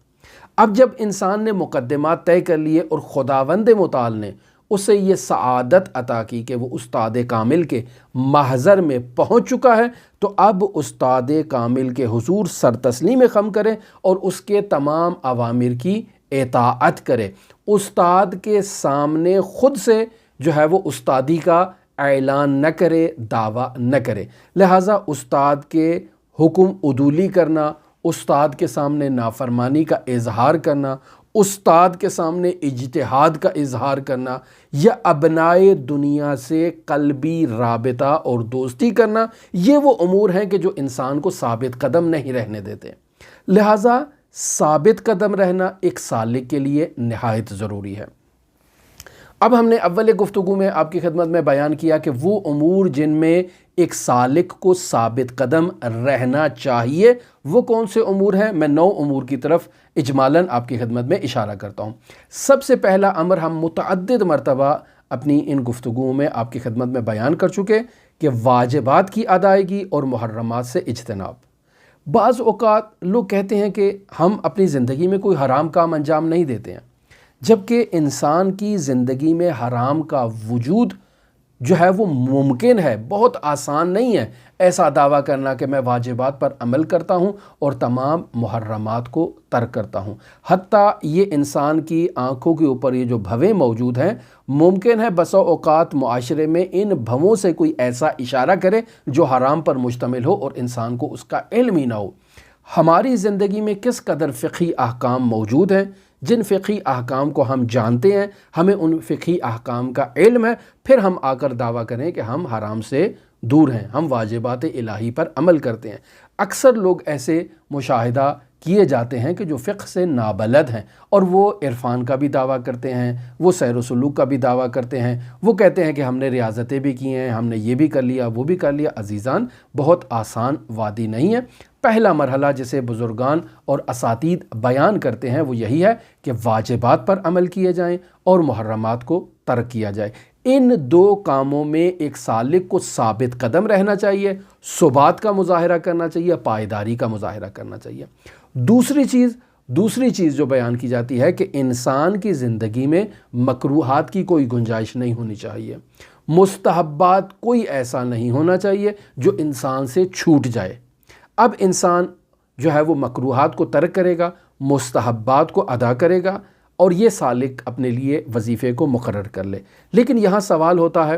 اب جب انسان نے مقدمات طے کر لیے اور خداوند متعال نے اسے یہ سعادت عطا کی کہ وہ استاد کامل کے محضر میں پہنچ چکا ہے، تو اب استاد کامل کے حضور سر تسلیم خم کریں اور اس کے تمام اوامر کی اطاعت کرے، استاد کے سامنے خود سے جو ہے وہ استادی کا اعلان نہ کرے، دعویٰ نہ کرے۔ لہٰذا استاد کے حکم عدولی کرنا، استاد کے سامنے نافرمانی کا اظہار کرنا، استاد کے سامنے اجتہاد کا اظہار کرنا، یا ابنائے دنیا سے قلبی رابطہ اور دوستی کرنا، یہ وہ امور ہیں کہ جو انسان کو ثابت قدم نہیں رہنے دیتے۔ لہٰذا ثابت قدم رہنا ایک سالک کے لیے نہایت ضروری ہے۔ اب ہم نے اول گفتگو میں آپ کی خدمت میں بیان کیا کہ وہ امور جن میں ایک سالک کو ثابت قدم رہنا چاہیے وہ کون سے امور ہیں۔ میں 9 امور کی طرف اجمالاً آپ کی خدمت میں اشارہ کرتا ہوں۔ سب سے پہلا امر ہم متعدد مرتبہ اپنی ان گفتگوؤں میں آپ کی خدمت میں بیان کر چکے کہ واجبات کی ادائیگی اور محرمات سے اجتناب۔ بعض اوقات لوگ کہتے ہیں کہ ہم اپنی زندگی میں کوئی حرام کام انجام نہیں دیتے ہیں، جبکہ انسان کی زندگی میں حرام کا وجود جو ہے وہ ممکن ہے، بہت آسان نہیں ہے ایسا دعویٰ کرنا کہ میں واجبات پر عمل کرتا ہوں اور تمام محرمات کو ترک کرتا ہوں۔ حتیٰ یہ انسان کی آنکھوں کے اوپر یہ جو بھویں موجود ہیں، ممکن ہے بسا اوقات معاشرے میں ان بھووں سے کوئی ایسا اشارہ کرے جو حرام پر مشتمل ہو اور انسان کو اس کا علم ہی نہ ہو۔ ہماری زندگی میں کس قدر فقہی احکام موجود ہیں، جن فقہی احکام کو ہم جانتے ہیں، ہمیں ان فقہی احکام کا علم ہے، پھر ہم آ کر دعویٰ کریں کہ ہم حرام سے دور ہیں، ہم واجبات الہی پر عمل کرتے ہیں۔ اکثر لوگ ایسے مشاہدہ کیے جاتے ہیں کہ جو فقہ سے نابلد ہیں اور وہ عرفان کا بھی دعویٰ کرتے ہیں، وہ سیر و سلوک کا بھی دعویٰ کرتے ہیں، وہ کہتے ہیں کہ ہم نے ریاضتیں بھی کی ہیں، ہم نے یہ بھی کر لیا، وہ بھی کر لیا۔ عزیزان، بہت آسان وادی نہیں ہے۔ پہلا مرحلہ جسے بزرگان اور اساتید بیان کرتے ہیں وہ یہی ہے کہ واجبات پر عمل کیے جائیں اور محرمات کو ترک کیا جائے۔ ان 2 کاموں میں ایک سالک کو ثابت قدم رہنا چاہیے، ثبات کا مظاہرہ کرنا چاہیے، پائیداری کا مظاہرہ کرنا چاہیے۔ دوسری چیز جو بیان کی جاتی ہے کہ انسان کی زندگی میں مکروہات کی کوئی گنجائش نہیں ہونی چاہیے، مستحبات کوئی ایسا نہیں ہونا چاہیے جو انسان سے چھوٹ جائے۔ اب انسان جو ہے وہ مکروہات کو ترک کرے گا، مستحبات کو ادا کرے گا اور یہ سالک اپنے لیے وظیفے کو مقرر کر لے۔ لیکن یہاں سوال ہوتا ہے،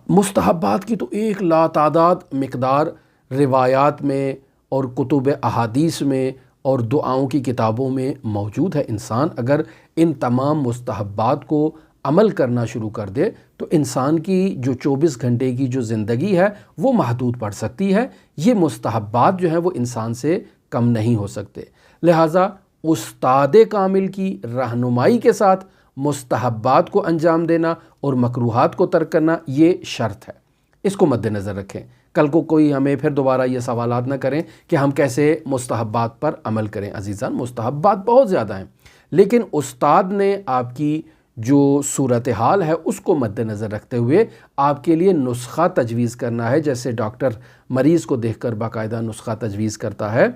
مستحبات کی تو ایک لاتعداد مقدار روایات میں اور کتب احادیث میں اور دعاؤں کی کتابوں میں موجود ہے۔ انسان اگر ان تمام مستحبات کو عمل کرنا شروع کر دے تو انسان کی جو 24 گھنٹے کی جو زندگی ہے وہ محدود پڑ سکتی ہے۔ یہ مستحبات جو ہیں وہ انسان سے کم نہیں ہو سکتے۔ لہٰذا استاد کامل کی رہنمائی کے ساتھ مستحبات کو انجام دینا اور مکروہات کو ترک کرنا یہ شرط ہے، اس کو مد نظر رکھیں۔ کل کو کوئی ہمیں پھر دوبارہ یہ سوالات نہ کریں کہ ہم کیسے مستحبات پر عمل کریں۔ عزیزان، مستحبات بہت زیادہ ہیں، لیکن استاد نے آپ کی جو صورتحال ہے اس کو مد نظر رکھتے ہوئے آپ کے لیے نسخہ تجویز کرنا ہے، جیسے ڈاکٹر مریض کو دیکھ کر باقاعدہ نسخہ تجویز کرتا ہے،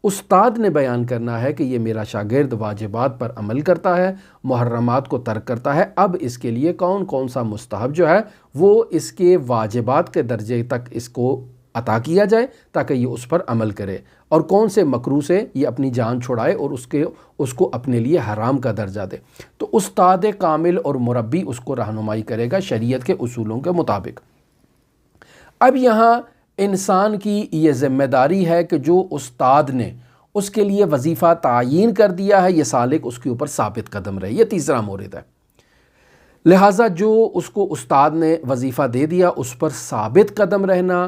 استاد نے بیان کرنا ہے کہ یہ میرا شاگرد واجبات پر عمل کرتا ہے، محرمات کو ترک کرتا ہے، اب اس کے لیے کون کون سا مستحب جو ہے وہ اس کے واجبات کے درجے تک اس کو عطا کیا جائے تاکہ یہ اس پر عمل کرے، اور کون سے مکروہ سے یہ اپنی جان چھڑائے اور اس کو اپنے لیے حرام کا درجہ دے۔ تو استاد کامل اور مربی اس کو رہنمائی کرے گا شریعت کے اصولوں کے مطابق۔ اب یہاں انسان کی یہ ذمہ داری ہے کہ جو استاد نے اس کے لیے وظیفہ تعیین کر دیا ہے یہ سالک اس کے اوپر ثابت قدم رہے۔ یہ تیسرا مورد ہے۔ لہٰذا جو اس کو استاد نے وظیفہ دے دیا اس پر ثابت قدم رہنا،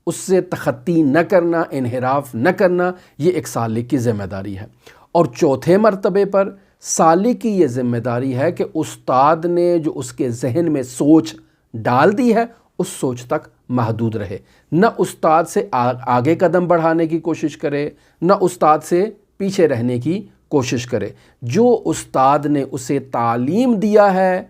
اس سے تخطی نہ کرنا، انحراف نہ کرنا، یہ ایک سالک کی ذمہ داری ہے۔ اور چوتھے مرتبے پر سالک کی یہ ذمہ داری ہے کہ استاد نے جو اس کے ذہن میں سوچ ڈال دی ہے اس سوچ تک محدود رہے، نہ استاد سے آگے قدم بڑھانے کی کوشش کرے، نہ استاد سے پیچھے رہنے کی کوشش کرے۔ جو استاد نے اسے تعلیم دیا ہے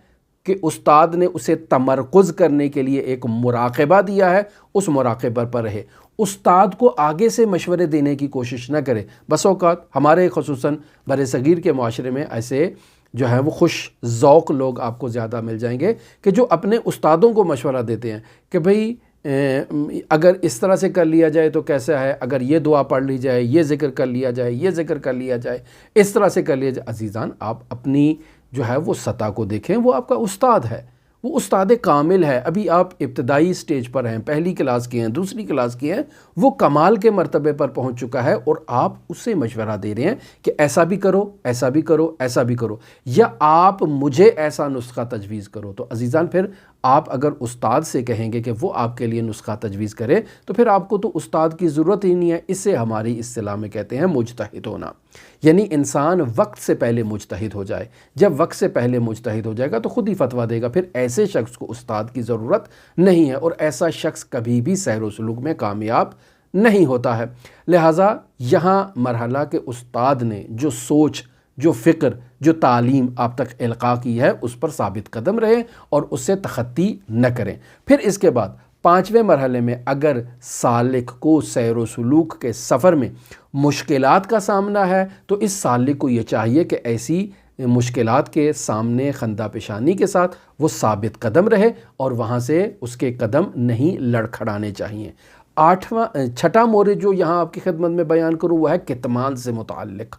کہ استاد نے اسے تمرکز کرنے کے لیے ایک مراقبہ دیا ہے، اس مراقبہ پر رہے۔ استاد کو آگے سے مشورے دینے کی کوشش نہ کرے۔ بس اوقات ہمارے خصوصاً برصغیر کے معاشرے میں ایسے جو ہے وہ خوش ذوق لوگ آپ کو زیادہ مل جائیں گے کہ جو اپنے استادوں کو مشورہ دیتے ہیں کہ بھئی اگر اس طرح سے کر لیا جائے تو کیسا ہے، اگر یہ دعا پڑھ لی جائے، یہ ذکر کر لیا جائے، یہ ذکر کر لیا جائے، اس طرح سے کر لیا جائے۔ عزیزان، آپ اپنی جو ہے وہ سطح کو دیکھیں، وہ آپ کا استاد ہے، وہ استاد کامل ہے۔ ابھی آپ ابتدائی سٹیج پر ہیں، پہلی کلاس کے ہیں، دوسری کلاس کے ہیں، وہ کمال کے مرتبے پر پہنچ چکا ہے، اور آپ اسے مشورہ دے رہے ہیں کہ ایسا بھی کرو، ایسا بھی کرو، ایسا بھی کرو، یا آپ مجھے ایسا نسخہ تجویز کرو۔ تو عزیزان، پھر آپ اگر استاد سے کہیں گے کہ وہ آپ کے لیے نسخہ تجویز کرے تو پھر آپ کو تو استاد کی ضرورت ہی نہیں ہے۔ اسے ہماری اصطلاح میں کہتے ہیں مجتہد ہونا، یعنی انسان وقت سے پہلے مجتہد ہو جائے۔ جب وقت سے پہلے مجتہد ہو جائے گا تو خود ہی فتویٰ دے گا، پھر ایسے شخص کو استاد کی ضرورت نہیں ہے، اور ایسا شخص کبھی بھی سیر و سلوک میں کامیاب نہیں ہوتا ہے۔ لہٰذا یہاں مرحلہ کے استاد نے جو سوچ، جو فکر، جو تعلیم آپ تک القاء کی ہے، اس پر ثابت قدم رہیں اور اس سے تخطی نہ کریں۔ پھر اس کے بعد 5ویں مرحلے میں اگر سالک کو سیر و سلوک کے سفر میں مشکلات کا سامنا ہے تو اس سالک کو یہ چاہیے کہ ایسی مشکلات کے سامنے خندہ پیشانی کے ساتھ وہ ثابت قدم رہے اور وہاں سے اس کے قدم نہیں لڑکھڑانے چاہیے۔ 6واں مورد جو یہاں آپ کی خدمت میں بیان کروں وہ ہے کتمان سے متعلق۔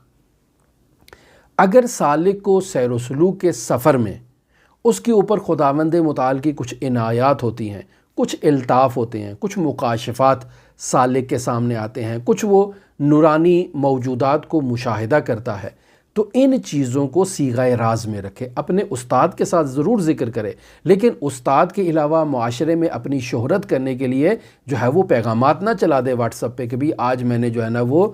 اگر سالک کو سیر و سلوک کے سفر میں اس کے اوپر خداوند متعال کی کچھ عنایات ہوتی ہیں، کچھ الطاف ہوتے ہیں، کچھ مکاشفات سالک کے سامنے آتے ہیں، کچھ وہ نورانی موجودات کو مشاہدہ کرتا ہے، تو ان چیزوں کو صیغہ راز میں رکھے، اپنے استاد کے ساتھ ضرور ذکر کرے، لیکن استاد کے علاوہ معاشرے میں اپنی شہرت کرنے کے لیے جو ہے وہ پیغامات نہ چلا دے واٹس ایپ پہ کہ بھی آج میں نے جو ہے نا وہ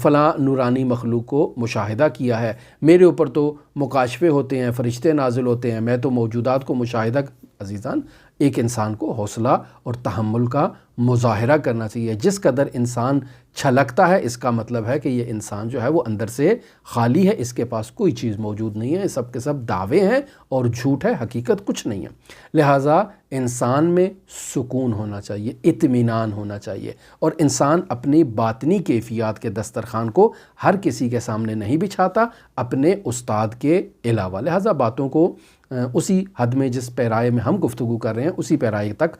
فلاں نورانی مخلوق کو مشاہدہ کیا ہے، میرے اوپر تو مکاشفے ہوتے ہیں، فرشتے نازل ہوتے ہیں، میں تو موجودات کو مشاہدہ۔ عزیزان، ایک انسان کو حوصلہ اور تحمل کا مظاہرہ کرنا چاہیے۔ جس قدر انسان چھلکتا ہے اس کا مطلب ہے کہ یہ انسان جو ہے وہ اندر سے خالی ہے، اس کے پاس کوئی چیز موجود نہیں ہے، سب کے سب دعوے ہیں اور جھوٹ ہے، حقیقت کچھ نہیں ہے۔ لہٰذا انسان میں سکون ہونا چاہیے، اطمینان ہونا چاہیے، اور انسان اپنی باطنی کیفیات کے دسترخوان کو ہر کسی کے سامنے نہیں بچھاتا اپنے استاد کے علاوہ۔ لہٰذا باتوں کو اسی حد میں جس پیرائے میں ہم گفتگو کر رہے ہیں اسی پیرائے تک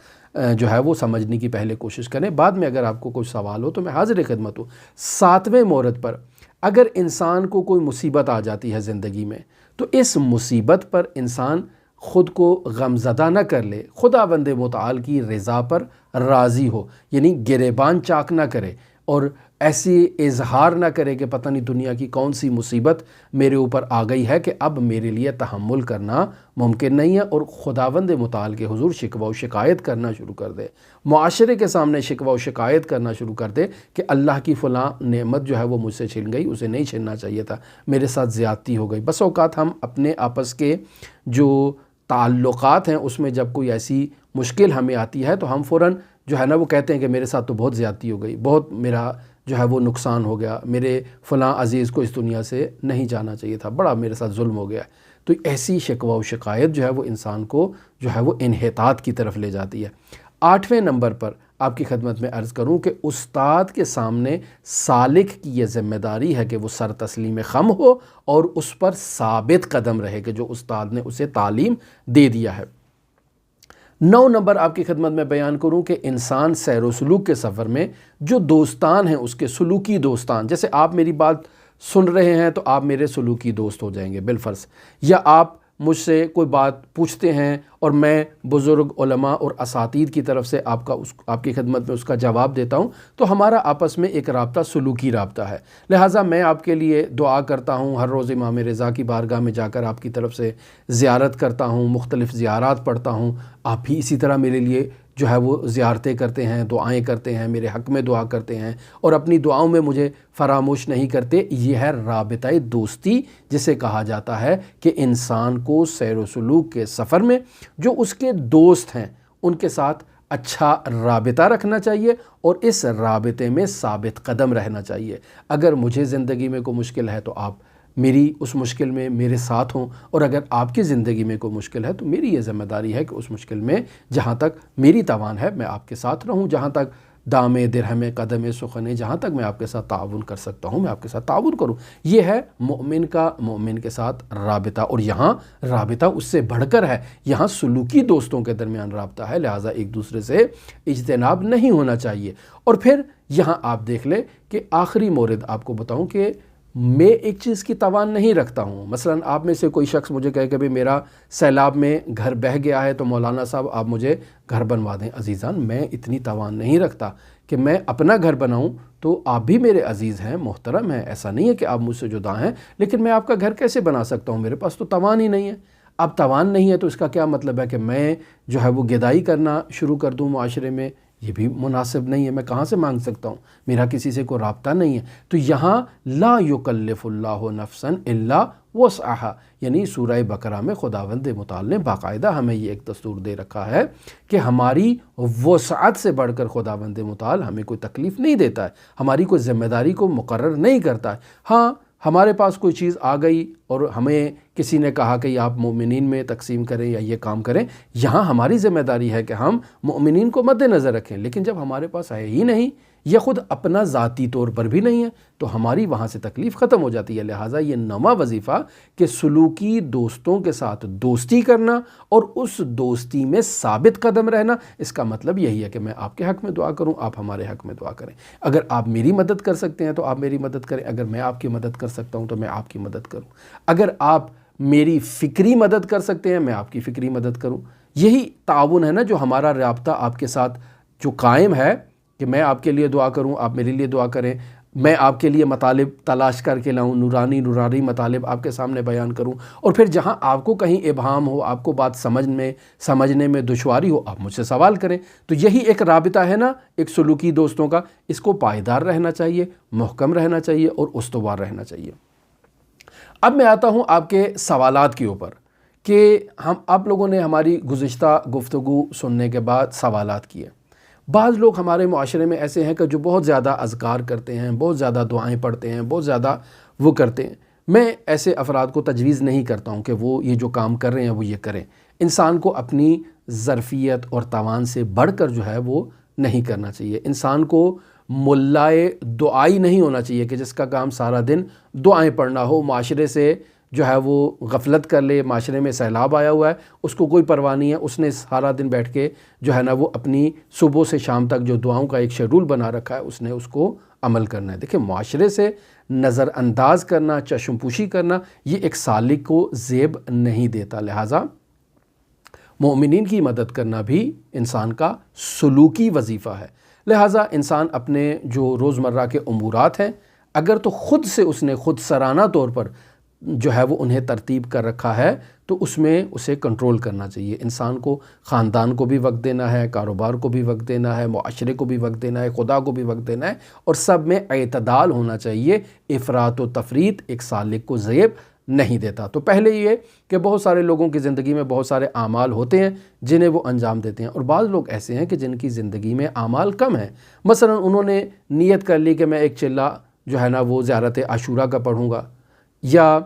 جو ہے وہ سمجھنے کی پہلے کوشش کریں، بعد میں اگر آپ کو کوئی سوال ہو تو میں حاضر خدمت ہوں۔ 7ویں مورد پر اگر انسان کو کوئی مصیبت آ جاتی ہے زندگی میں تو اس مصیبت پر انسان خود کو غمزدہ نہ کر لے، خداوند متعال کی رضا پر راضی ہو، یعنی گریبان چاک نہ کرے اور ایسی اظہار نہ کرے کہ پتہ نہیں دنیا کی کون سی مصیبت میرے اوپر آ گئی ہے کہ اب میرے لیے تحمل کرنا ممکن نہیں ہے، اور خداوند متعال کے حضور شکوہ و شکایت کرنا شروع کر دے، معاشرے کے سامنے شکوہ و شکایت کرنا شروع کر دے کہ اللہ کی فلاں نعمت جو ہے وہ مجھ سے چھن گئی، اسے نہیں چھننا چاہیے تھا، میرے ساتھ زیادتی ہو گئی۔ بس اوقات ہم اپنے آپس کے جو تعلقات ہیں اس میں جب کوئی ایسی مشکل ہمیں آتی ہے تو ہم فوراً جو ہے نا وہ کہتے ہیں کہ میرے ساتھ تو بہت زیادتی ہو گئی، بہت میرا جو ہے وہ نقصان ہو گیا، میرے فلاں عزیز کو اس دنیا سے نہیں جانا چاہیے تھا، بڑا میرے ساتھ ظلم ہو گیا۔ تو ایسی شکوہ و شکایت جو ہے وہ انسان کو جو ہے وہ انحطاط کی طرف لے جاتی ہے۔ 8ویں نمبر پر آپ کی خدمت میں عرض کروں کہ استاد کے سامنے سالک کی یہ ذمہ داری ہے کہ وہ سر تسلیم خم ہو اور اس پر ثابت قدم رہے کہ جو استاد نے اسے تعلیم دے دیا ہے۔ 9 نمبر آپ کی خدمت میں بیان کروں کہ انسان سیر و سلوک کے سفر میں جو دوستان ہیں اس کے سلوکی دوستان، جیسے آپ میری بات سن رہے ہیں تو آپ میرے سلوکی دوست ہو جائیں گے بالفرض، یا آپ مجھ سے کوئی بات پوچھتے ہیں اور میں بزرگ علماء اور اساتید کی طرف سے آپ کی خدمت میں اس کا جواب دیتا ہوں، تو ہمارا آپس میں ایک رابطہ سلوکی رابطہ ہے۔ لہٰذا میں آپ کے لیے دعا کرتا ہوں، ہر روز امام رضا کی بارگاہ میں جا کر آپ کی طرف سے زیارت کرتا ہوں، مختلف زیارات پڑھتا ہوں، آپ بھی اسی طرح میرے لیے جو ہے وہ زیارتیں کرتے ہیں، دعائیں کرتے ہیں، میرے حق میں دعا کرتے ہیں اور اپنی دعاؤں میں مجھے فراموش نہیں کرتے۔ یہ ہے رابطہ دوستی، جسے کہا جاتا ہے کہ انسان کو سیر و سلوک کے سفر میں جو اس کے دوست ہیں ان کے ساتھ اچھا رابطہ رکھنا چاہیے اور اس رابطے میں ثابت قدم رہنا چاہیے۔ اگر مجھے زندگی میں کوئی مشکل ہے تو آپ میری اس مشکل میں میرے ساتھ ہوں، اور اگر آپ کی زندگی میں کوئی مشکل ہے تو میری یہ ذمہ داری ہے کہ اس مشکل میں جہاں تک میری توان ہے میں آپ کے ساتھ رہوں، جہاں تک دام درہم قدم سخن، جہاں تک میں آپ کے ساتھ تعاون کر سکتا ہوں میں آپ کے ساتھ تعاون کروں۔ یہ ہے مومن کا مومن کے ساتھ رابطہ، اور یہاں رابطہ اس سے بڑھ کر ہے، یہاں سلوکی دوستوں کے درمیان رابطہ ہے، لہٰذا ایک دوسرے سے اجتناب نہیں ہونا چاہیے۔ اور پھر یہاں آپ دیکھ لیں کہ آخری مورد آپ کو بتاؤں کہ میں ایک چیز کی توان نہیں رکھتا ہوں، مثلا آپ میں سے کوئی شخص مجھے کہے کہ میرا سیلاب میں گھر بہہ گیا ہے تو مولانا صاحب آپ مجھے گھر بنوا دیں۔ عزیزان، میں اتنی توان نہیں رکھتا کہ میں اپنا گھر بناؤں، تو آپ بھی میرے عزیز ہیں، محترم ہیں، ایسا نہیں ہے کہ آپ مجھ سے جدا ہیں، لیکن میں آپ کا گھر کیسے بنا سکتا ہوں؟ میرے پاس تو توان ہی نہیں ہے۔ اب توان نہیں ہے تو اس کا کیا مطلب ہے کہ میں جو ہے وہ گدائی کرنا شروع کر دوں معاشرے میں؟ یہ بھی مناسب نہیں ہے، میں کہاں سے مانگ سکتا ہوں؟ میرا کسی سے کوئی رابطہ نہیں ہے۔ تو یہاں لا یکلف اللہ نفسا الا وسعها، یعنی سورہ بقرہ میں خداوند متعال نے باقاعدہ ہمیں یہ ایک دستور دے رکھا ہے کہ ہماری وسعت سے بڑھ کر خداوند متعال ہمیں کوئی تکلیف نہیں دیتا ہے، ہماری کوئی ذمہ داری کو مقرر نہیں کرتا ہے۔ ہاں، ہمارے پاس کوئی چیز آ گئی اور ہمیں کسی نے کہا کہ آپ مومنین میں تقسیم کریں یا یہ کام کریں، یہاں ہماری ذمہ داری ہے کہ ہم مومنین کو مد نظر رکھیں، لیکن جب ہمارے پاس ہے ہی نہیں یا خود اپنا ذاتی طور پر بھی نہیں ہے تو ہماری وہاں سے تکلیف ختم ہو جاتی ہے۔ لہٰذا یہ نواں وظیفہ کہ سلوکی دوستوں کے ساتھ دوستی کرنا اور اس دوستی میں ثابت قدم رہنا، اس کا مطلب یہی ہے کہ میں آپ کے حق میں دعا کروں، آپ ہمارے حق میں دعا کریں۔ اگر آپ میری مدد کر سکتے ہیں تو آپ میری مدد کریں، اگر میں آپ کی مدد کر سکتا ہوں تو میں آپ کی مدد کروں، اگر آپ میری فکری مدد کر سکتے ہیں میں آپ کی فکری مدد کروں۔ یہی تعاون ہے نا جو ہمارا رابطہ آپ کے ساتھ جو قائم ہے، کہ میں آپ کے لیے دعا کروں، آپ میرے لیے دعا کریں، میں آپ کے لیے مطالب تلاش کر کے لاؤں، نورانی مطالب آپ کے سامنے بیان کروں، اور پھر جہاں آپ کو کہیں ابہام ہو، آپ کو بات سمجھنے میں دشواری ہو، آپ مجھ سے سوال کریں۔ تو یہی ایک رابطہ ہے نا ایک سلوکی دوستوں کا، اس کو پائیدار رہنا چاہیے، محکم رہنا چاہیے اور استوار رہنا چاہیے۔ اب میں آتا ہوں آپ کے سوالات کے اوپر کہ آپ لوگوں نے ہماری گزشتہ گفتگو سننے کے بعد سوالات کیے۔ بعض لوگ ہمارے معاشرے میں ایسے ہیں کہ جو بہت زیادہ اذکار کرتے ہیں، بہت زیادہ دعائیں پڑھتے ہیں، بہت زیادہ وہ کرتے ہیں۔ میں ایسے افراد کو تجویز نہیں کرتا ہوں کہ وہ یہ جو کام کر رہے ہیں وہ یہ کریں۔ انسان کو اپنی ظرفیت اور توان سے بڑھ کر جو ہے وہ نہیں کرنا چاہیے۔ انسان کو ملائے دعائی نہیں ہونا چاہیے کہ جس کا کام سارا دن دعائیں پڑھنا ہو، معاشرے سے جو ہے وہ غفلت کر لے، معاشرے میں سیلاب آیا ہوا ہے، اس کو کوئی پرواہ نہیں ہے، اس نے سارا دن بیٹھ کے جو ہے نا وہ اپنی صبح سے شام تک جو دعاؤں کا ایک شیڈول بنا رکھا ہے اس نے اس کو عمل کرنا ہے۔ دیکھیں، معاشرے سے نظر انداز کرنا، چشم پوشی کرنا، یہ ایک سالک کو زیب نہیں دیتا۔ لہٰذا مومنین کی مدد کرنا بھی انسان کا سلوکی وظیفہ ہے۔ لہٰذا انسان اپنے جو روزمرہ کے امورات ہیں اگر تو خود سے اس نے خود سرانہ طور پر جو ہے وہ انہیں ترتیب کر رکھا ہے تو اس میں اسے کنٹرول کرنا چاہیے۔ انسان کو خاندان کو بھی وقت دینا ہے، کاروبار کو بھی وقت دینا ہے، معاشرے کو بھی وقت دینا ہے، خدا کو بھی وقت دینا ہے، اور سب میں اعتدال ہونا چاہیے۔ افراط و تفریط ایک سالک کو زیب نہیں دیتا۔ تو پہلے یہ کہ بہت سارے لوگوں کی زندگی میں بہت سارے اعمال ہوتے ہیں جنہیں وہ انجام دیتے ہیں، اور بعض لوگ ایسے ہیں کہ جن کی زندگی میں اعمال کم ہیں۔ مثلا انہوں نے نیت کر لی کہ میں ایک چلہ جو ہے نا وہ زیارت عاشورہ کا پڑھوں گا، یا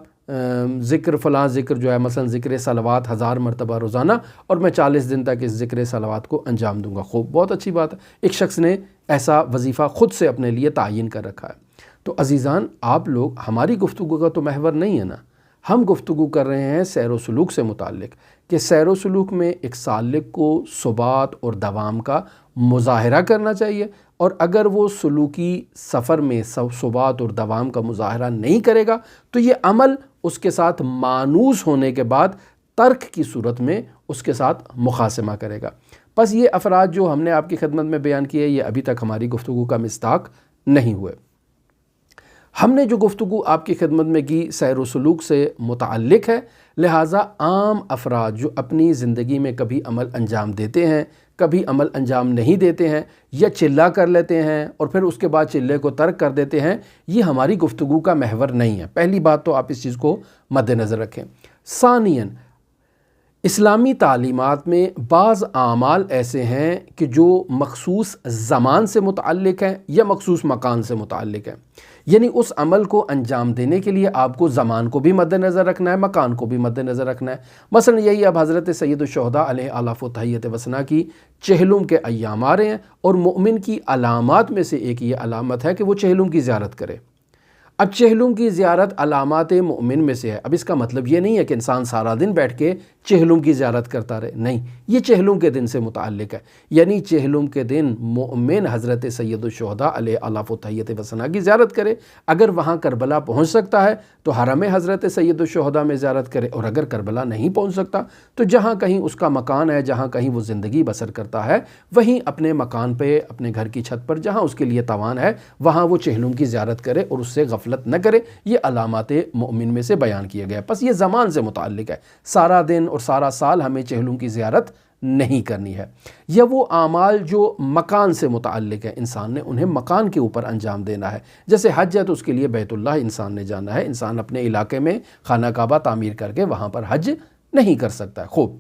ذکر فلاں ذکر جو ہے مثلا ذکر صلوات 1000 مرتبہ روزانہ، اور میں 40 دن تک اس ذکر صلوات کو انجام دوں گا۔ خوب، بہت اچھی بات ہے، ایک شخص نے ایسا وظیفہ خود سے اپنے لیے تعین کر رکھا ہے۔ تو عزیزان، آپ لوگ ہماری گفتگو کا تو محور نہیں ہے نا، ہم گفتگو کر رہے ہیں سیر و سلوک سے متعلق، کہ سیر و سلوک میں ایک سالک کو ثبات اور دوام کا مظاہرہ کرنا چاہیے، اور اگر وہ سلوکی سفر میں ثبات اور دوام کا مظاہرہ نہیں کرے گا تو یہ عمل اس کے ساتھ مانوس ہونے کے بعد ترک کی صورت میں اس کے ساتھ مخاصمہ کرے گا۔ پس یہ افراد جو ہم نے آپ کی خدمت میں بیان کیے یہ ابھی تک ہماری گفتگو کا مصداق نہیں ہوئے۔ ہم نے جو گفتگو آپ کی خدمت میں کی سیر و سلوک سے متعلق ہے، لہٰذا عام افراد جو اپنی زندگی میں کبھی عمل انجام دیتے ہیں، کبھی عمل انجام نہیں دیتے ہیں، یا چلہ کر لیتے ہیں اور پھر اس کے بعد چلے کو ترک کر دیتے ہیں، یہ ہماری گفتگو کا محور نہیں ہے۔ پہلی بات تو آپ اس چیز کو مد نظر رکھیں۔ ثانیاً، اسلامی تعلیمات میں بعض اعمال ایسے ہیں کہ جو مخصوص زمان سے متعلق ہیں یا مخصوص مکان سے متعلق ہیں۔ یعنی اس عمل کو انجام دینے کے لیے آپ کو زمان کو بھی مد نظر رکھنا ہے، مکان کو بھی مد نظر رکھنا ہے۔ مثلا یہی اب حضرت سید الشہداء علیہ آلاف و تحیت وسنا کی چہلم کے ایام آ رہے ہیں، اور مومن کی علامات میں سے ایک یہ علامت ہے کہ وہ چہلم کی زیارت کرے۔ اب چہلم کی زیارت علامات مومن میں سے ہے۔ اب اس کا مطلب یہ نہیں ہے کہ انسان سارا دن بیٹھ کے چہلم کی زیارت کرتا رہے، نہیں، یہ چہلم کے دن سے متعلق ہے۔ یعنی چہلم کے دن مومن حضرت سید الشہداء علیہ آلاف و تحیت وسنا کی زیارت کرے۔ اگر وہاں کربلا پہنچ سکتا ہے تو حرم حضرت سید الشہداء میں زیارت کرے، اور اگر کربلا نہیں پہنچ سکتا تو جہاں کہیں اس کا مکان ہے، جہاں کہیں وہ زندگی بسر کرتا ہے، وہیں اپنے مکان پہ، اپنے گھر کی چھت پر جہاں اس کے لیے توان ہے، وہاں وہ چہلم کی زیارت کرے اور اس سے غفلت نہ کرے۔ یہ علامات مومن میں سے بیان کیا گیا۔ پس یہ زمان سے متعلق ہے، سارا دن اور سارا سال ہمیں چہلم کی زیارت نہیں کرنی ہے۔ یا وہ اعمال جو مکان سے متعلق ہے، انسان نے انہیں مکان کے اوپر انجام دینا ہے۔ جیسے حج ہے تو اس کے لیے بیت اللہ انسان نے جانا ہے، انسان اپنے علاقے میں خانہ کعبہ تعمیر کر کے وہاں پر حج نہیں کر سکتا ہے۔ خوب،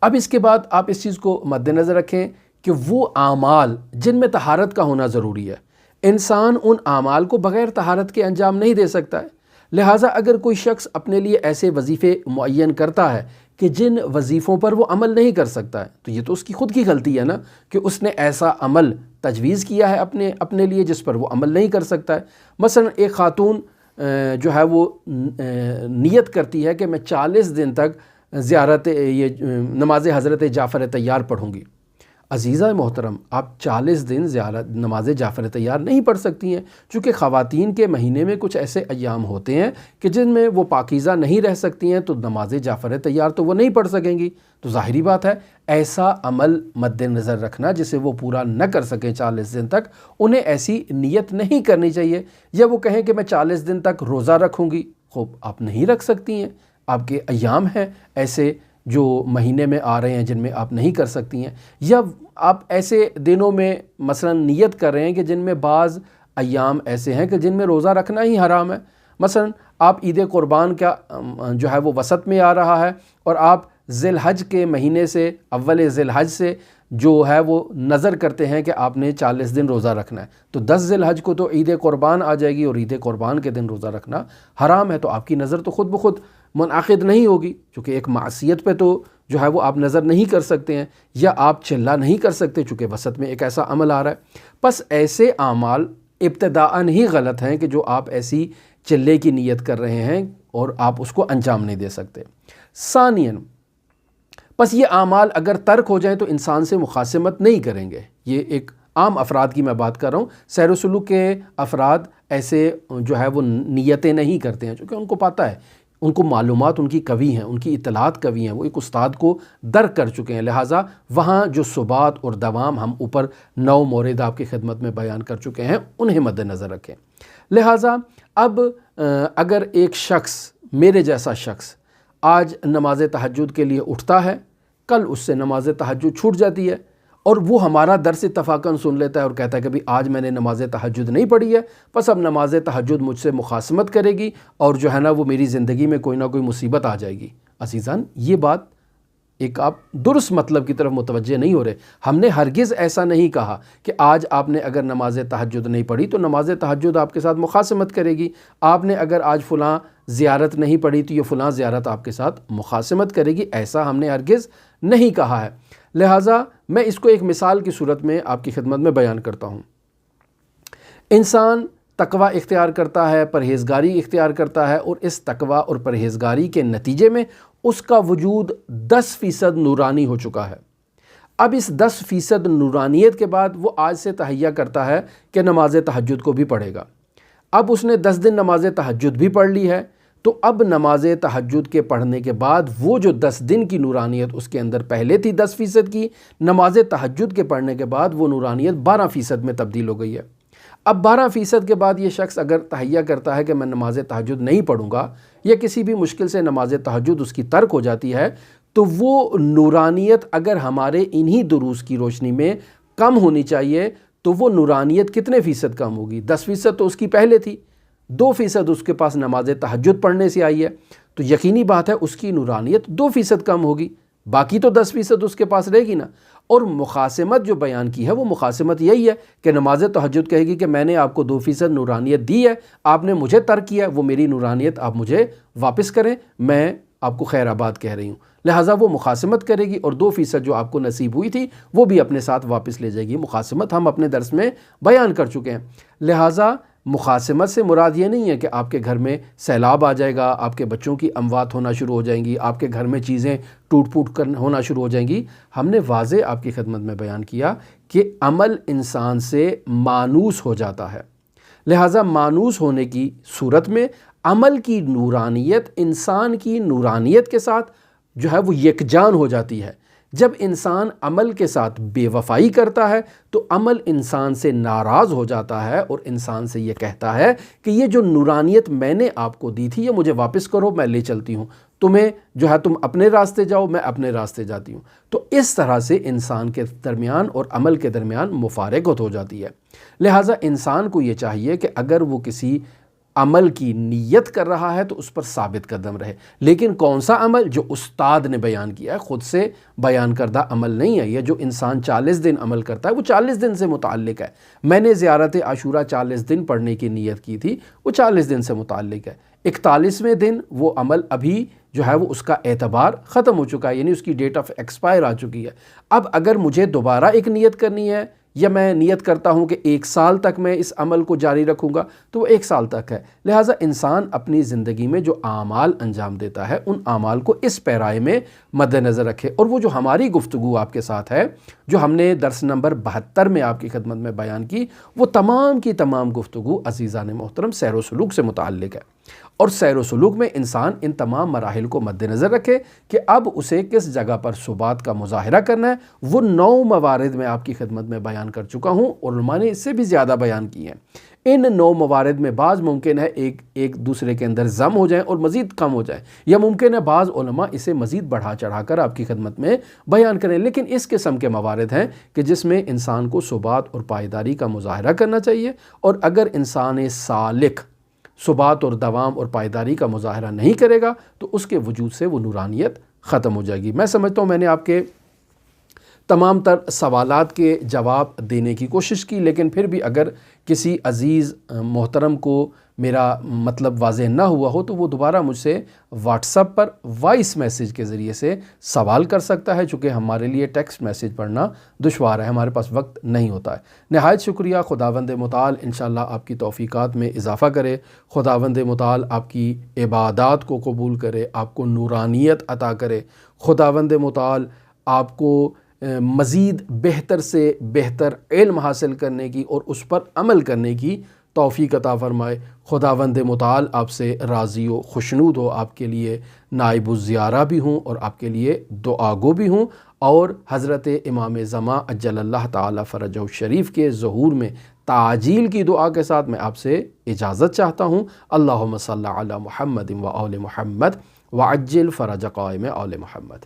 اب اس کے بعد آپ اس چیز کو مد نظر رکھیں کہ وہ اعمال جن میں طہارت کا ہونا ضروری ہے، انسان ان اعمال کو بغیر طہارت کے انجام نہیں دے سکتا ہے۔ لہٰذا اگر کوئی شخص اپنے لیے ایسے وظیفے معین کرتا ہے کہ جن وظیفوں پر وہ عمل نہیں کر سکتا ہے، تو یہ تو اس کی خود کی غلطی ہے نا، کہ اس نے ایسا عمل تجویز کیا ہے اپنے لیے جس پر وہ عمل نہیں کر سکتا ہے۔ مثلا ایک خاتون جو ہے وہ نیت کرتی ہے کہ میں 40 دن تک نماز حضرت جعفر طیار پڑھوں گی۔ عزیزہ محترم، آپ 40 دن نماز جعفر طیار نہیں پڑھ سکتی ہیں، چونکہ خواتین کے مہینے میں کچھ ایسے ایام ہوتے ہیں کہ جن میں وہ پاکیزہ نہیں رہ سکتی ہیں، تو نماز جعفر طیار تو وہ نہیں پڑھ سکیں گی۔ تو ظاہری بات ہے ایسا عمل مد نظر رکھنا جسے وہ پورا نہ کر سکیں 40 دن تک، انہیں ایسی نیت نہیں کرنی چاہیے۔ یا وہ کہیں کہ میں 40 دن تک روزہ رکھوں گی، خوب، آپ نہیں رکھ سکتی ہیں، آپ کے ایام ہیں ایسے جو مہینے میں آ رہے ہیں جن میں آپ نہیں کر سکتی ہیں۔ یا آپ ایسے دنوں میں مثلا نیت کر رہے ہیں کہ جن میں بعض ایام ایسے ہیں کہ جن میں روزہ رکھنا ہی حرام ہے۔ مثلا آپ عید قربان کا جو ہے وہ وسط میں آ رہا ہے، اور آپ ذی الحج کے مہینے سے، اول ذی الحج سے جو ہے وہ نظر کرتے ہیں کہ آپ نے 40 دن روزہ رکھنا ہے، تو 10 ذی الحج کو تو عید قربان آ جائے گی، اور عید قربان کے دن روزہ رکھنا حرام ہے، تو آپ کی نظر تو خود بخود منعقد نہیں ہوگی، چونکہ ایک معصیت پہ تو جو ہے وہ آپ نظر نہیں کر سکتے ہیں، یا آپ چلہ نہیں کر سکتے چونکہ وسط میں ایک ایسا عمل آ رہا ہے۔ پس ایسے اعمال ابتداءً ہی غلط ہیں کہ جو آپ ایسی چلے کی نیت کر رہے ہیں اور آپ اس کو انجام نہیں دے سکتے۔ ثانیاً، پس یہ اعمال اگر ترک ہو جائیں تو انسان سے مخاصمت نہیں کریں گے۔ یہ ایک عام افراد کی میں بات کر رہا ہوں، سیر و سلوک کے افراد ایسے جو ہے وہ نیتیں نہیں کرتے ہیں، چونکہ ان کو پتہ ہے، ان کو معلومات ان کی قوی ہیں، ان کی اطلاعات قوی ہیں، وہ ایک استاد کو درک کر چکے ہیں، لہٰذا وہاں جو ثبات اور دوام ہم اوپر 9 مورد آپ کی خدمت میں بیان کر چکے ہیں، انہیں مد نظر رکھیں۔ لہٰذا اب اگر ایک شخص، میرے جیسا شخص، آج نماز تہجد کے لیے اٹھتا ہے، کل اس سے نماز تہجد چھوٹ جاتی ہے، اور وہ ہمارا درس اتفاقاً سن لیتا ہے اور کہتا ہے کہ بھی آج میں نے نماز تہجد نہیں پڑھی ہے، بس اب نماز تہجد مجھ سے مخاصمت کرے گی، اور جو ہے نا وہ میری زندگی میں کوئی نہ کوئی مصیبت آ جائے گی۔ عزیزان، یہ بات ایک آپ درست مطلب کی طرف متوجہ نہیں ہو رہے۔ ہم نے ہرگز ایسا نہیں کہا کہ آج آپ نے اگر نماز تہجد نہیں پڑھی تو نماز تہجد آپ کے ساتھ مخاصمت کرے گی، آپ نے اگر آج فلاں زیارت نہیں پڑھی تو یہ فلاں زیارت آپ کے ساتھ مخاصمت کرے گی، ایسا ہم نے ہرگز نہیں کہا ہے۔ لہٰذا میں اس کو ایک مثال کی صورت میں آپ کی خدمت میں بیان کرتا ہوں۔ انسان تقوی اختیار کرتا ہے، پرہیزگاری اختیار کرتا ہے، اور اس تقوی اور پرہیزگاری کے نتیجے میں اس کا وجود 10% نورانی ہو چکا ہے۔ اب اس 10% نورانیت کے بعد وہ آج سے تہیہ کرتا ہے کہ نماز تہجد کو بھی پڑھے گا۔ اب اس نے 10 دن نماز تہجد بھی پڑھ لی ہے، تو اب نماز تہجد کے پڑھنے کے بعد وہ جو 10 دن کی نورانیت اس کے اندر پہلے تھی 10% کی، نماز تہجد کے پڑھنے کے بعد وہ نورانیت 12% میں تبدیل ہو گئی ہے۔ اب 12% کے بعد یہ شخص اگر تہیہ کرتا ہے کہ میں نماز تہجد نہیں پڑھوں گا، یا کسی بھی مشکل سے نماز تہجد اس کی ترک ہو جاتی ہے، تو وہ نورانیت اگر ہمارے انہی دروس کی روشنی میں کم ہونی چاہیے، تو وہ نورانیت کتنے فیصد کم ہوگی؟ 10% تو اس کی پہلے تھی، 2% اس کے پاس نماز تہجد پڑھنے سے آئی ہے، تو یقینی بات ہے اس کی نورانیت 2% کم ہوگی۔ باقی تو 10% اس کے پاس رہے گی نا۔ اور مخاصمت جو بیان کی ہے وہ مخاصمت یہی ہے کہ نماز تہجد کہے گی کہ میں نے آپ کو 2% نورانیت دی ہے، آپ نے مجھے ترک کیا ہے، وہ میری نورانیت آپ مجھے واپس کریں، میں آپ کو خیر آباد کہہ رہی ہوں۔ لہٰذا وہ مخاصمت کرے گی اور 2% جو آپ کو نصیب ہوئی تھی وہ بھی اپنے ساتھ واپس لے جائے گی۔ مخاصمت ہم اپنے درس میں بیان کر چکے ہیں۔ لہٰذا مخاصمت سے مراد یہ نہیں ہے کہ آپ کے گھر میں سیلاب آ جائے گا، آپ کے بچوں کی اموات ہونا شروع ہو جائیں گی، آپ کے گھر میں چیزیں ٹوٹ پھوٹ ہونا شروع ہو جائیں گی۔ ہم نے واضح آپ کی خدمت میں بیان کیا کہ عمل انسان سے مانوس ہو جاتا ہے، لہٰذا مانوس ہونے کی صورت میں عمل کی نورانیت انسان کی نورانیت کے ساتھ جو ہے وہ یکجان ہو جاتی ہے۔ جب انسان عمل کے ساتھ بے وفائی کرتا ہے تو عمل انسان سے ناراض ہو جاتا ہے اور انسان سے یہ کہتا ہے کہ یہ جو نورانیت میں نے آپ کو دی تھی یہ مجھے واپس کرو، میں لے چلتی ہوں، تمہیں جو ہے تم اپنے راستے جاؤ، میں اپنے راستے جاتی ہوں۔ تو اس طرح سے انسان کے درمیان اور عمل کے درمیان مفارقت ہو جاتی ہے۔ لہٰذا انسان کو یہ چاہیے کہ اگر وہ کسی عمل کی نیت کر رہا ہے تو اس پر ثابت قدم رہے، لیکن کون سا عمل؟ جو استاد نے بیان کیا ہے، خود سے بیان کردہ عمل نہیں ہے۔ یہ جو انسان 40 دن عمل کرتا ہے وہ 40 دن سے متعلق ہے۔ میں نے زیارت عاشورہ 40 دن پڑھنے کی نیت کی تھی، وہ 40 دن سے متعلق ہے۔ 41ویں دن وہ عمل ابھی جو ہے وہ اس کا اعتبار ختم ہو چکا ہے، یعنی اس کی ڈیٹ آف ایکسپائر آ چکی ہے۔ اب اگر مجھے دوبارہ ایک نیت کرنی ہے یا میں نیت کرتا ہوں کہ 1 سال تک میں اس عمل کو جاری رکھوں گا تو وہ 1 سال تک ہے۔ لہٰذا انسان اپنی زندگی میں جو اعمال انجام دیتا ہے ان اعمال کو اس پیرائے میں مد نظر رکھے۔ اور وہ جو ہماری گفتگو آپ کے ساتھ ہے، جو ہم نے درس نمبر 72 میں آپ کی خدمت میں بیان کی، وہ تمام کی تمام گفتگو عزیزان محترم سیر و سلوک سے متعلق ہے۔ اور سیر و سلوک میں انسان ان تمام مراحل کو مد نظر رکھے کہ اب اسے کس جگہ پر ثبات کا مظاہرہ کرنا ہے۔ وہ 9 موارد میں آپ کی خدمت میں بیان کر چکا ہوں اور علماء نے اس سے بھی زیادہ بیان کی ہیں۔ ان 9 موارد میں بعض ممکن ہے ایک دوسرے کے اندر ضم ہو جائیں اور مزید کم ہو جائیں، یا ممکن ہے بعض علماء اسے مزید بڑھا چڑھا کر آپ کی خدمت میں بیان کریں، لیکن اس قسم کے موارد ہیں کہ جس میں انسان کو ثبات اور پائیداری کا مظاہرہ کرنا چاہیے، اور اگر انسان سالک ثبات اور دوام اور پائیداری کا مظاہرہ نہیں کرے گا تو اس کے وجود سے وہ نورانیت ختم ہو جائے گی۔ میں سمجھتا ہوں میں نے آپ کے تمام تر سوالات کے جواب دینے کی کوشش کی، لیکن پھر بھی اگر کسی عزیز محترم کو میرا مطلب واضح نہ ہوا ہو تو وہ دوبارہ مجھ سے واٹس ایپ پر وائس میسیج کے ذریعے سے سوال کر سکتا ہے، چونکہ ہمارے لیے ٹیکسٹ میسیج پڑھنا دشوار ہے، ہمارے پاس وقت نہیں ہوتا ہے۔ نہایت شکریہ۔ خداوند متعال انشاءاللہ آپ کی توفیقات میں اضافہ کرے، خداوند متعال آپ کی عبادات کو قبول کرے، آپ کو نورانیت عطا کرے، خداوند متعال آپ کو مزید بہتر سے بہتر علم حاصل کرنے کی اور اس پر عمل کرنے کی توفیق عطا فرمائے۔ خداوند متعال آپ سے راضی و خوشنود ہو، آپ کے لیے نائب الزیارہ بھی ہوں اور آپ کے لیے دعا گو بھی ہوں، اور حضرت امام زمان عجل اللہ تعالی فرجہ الشریف کے ظہور میں تعجیل کی دعا کے ساتھ میں آپ سے اجازت چاہتا ہوں۔ اللہم صلی علی محمد و آل محمد وعجل فرج قائم آل محمد۔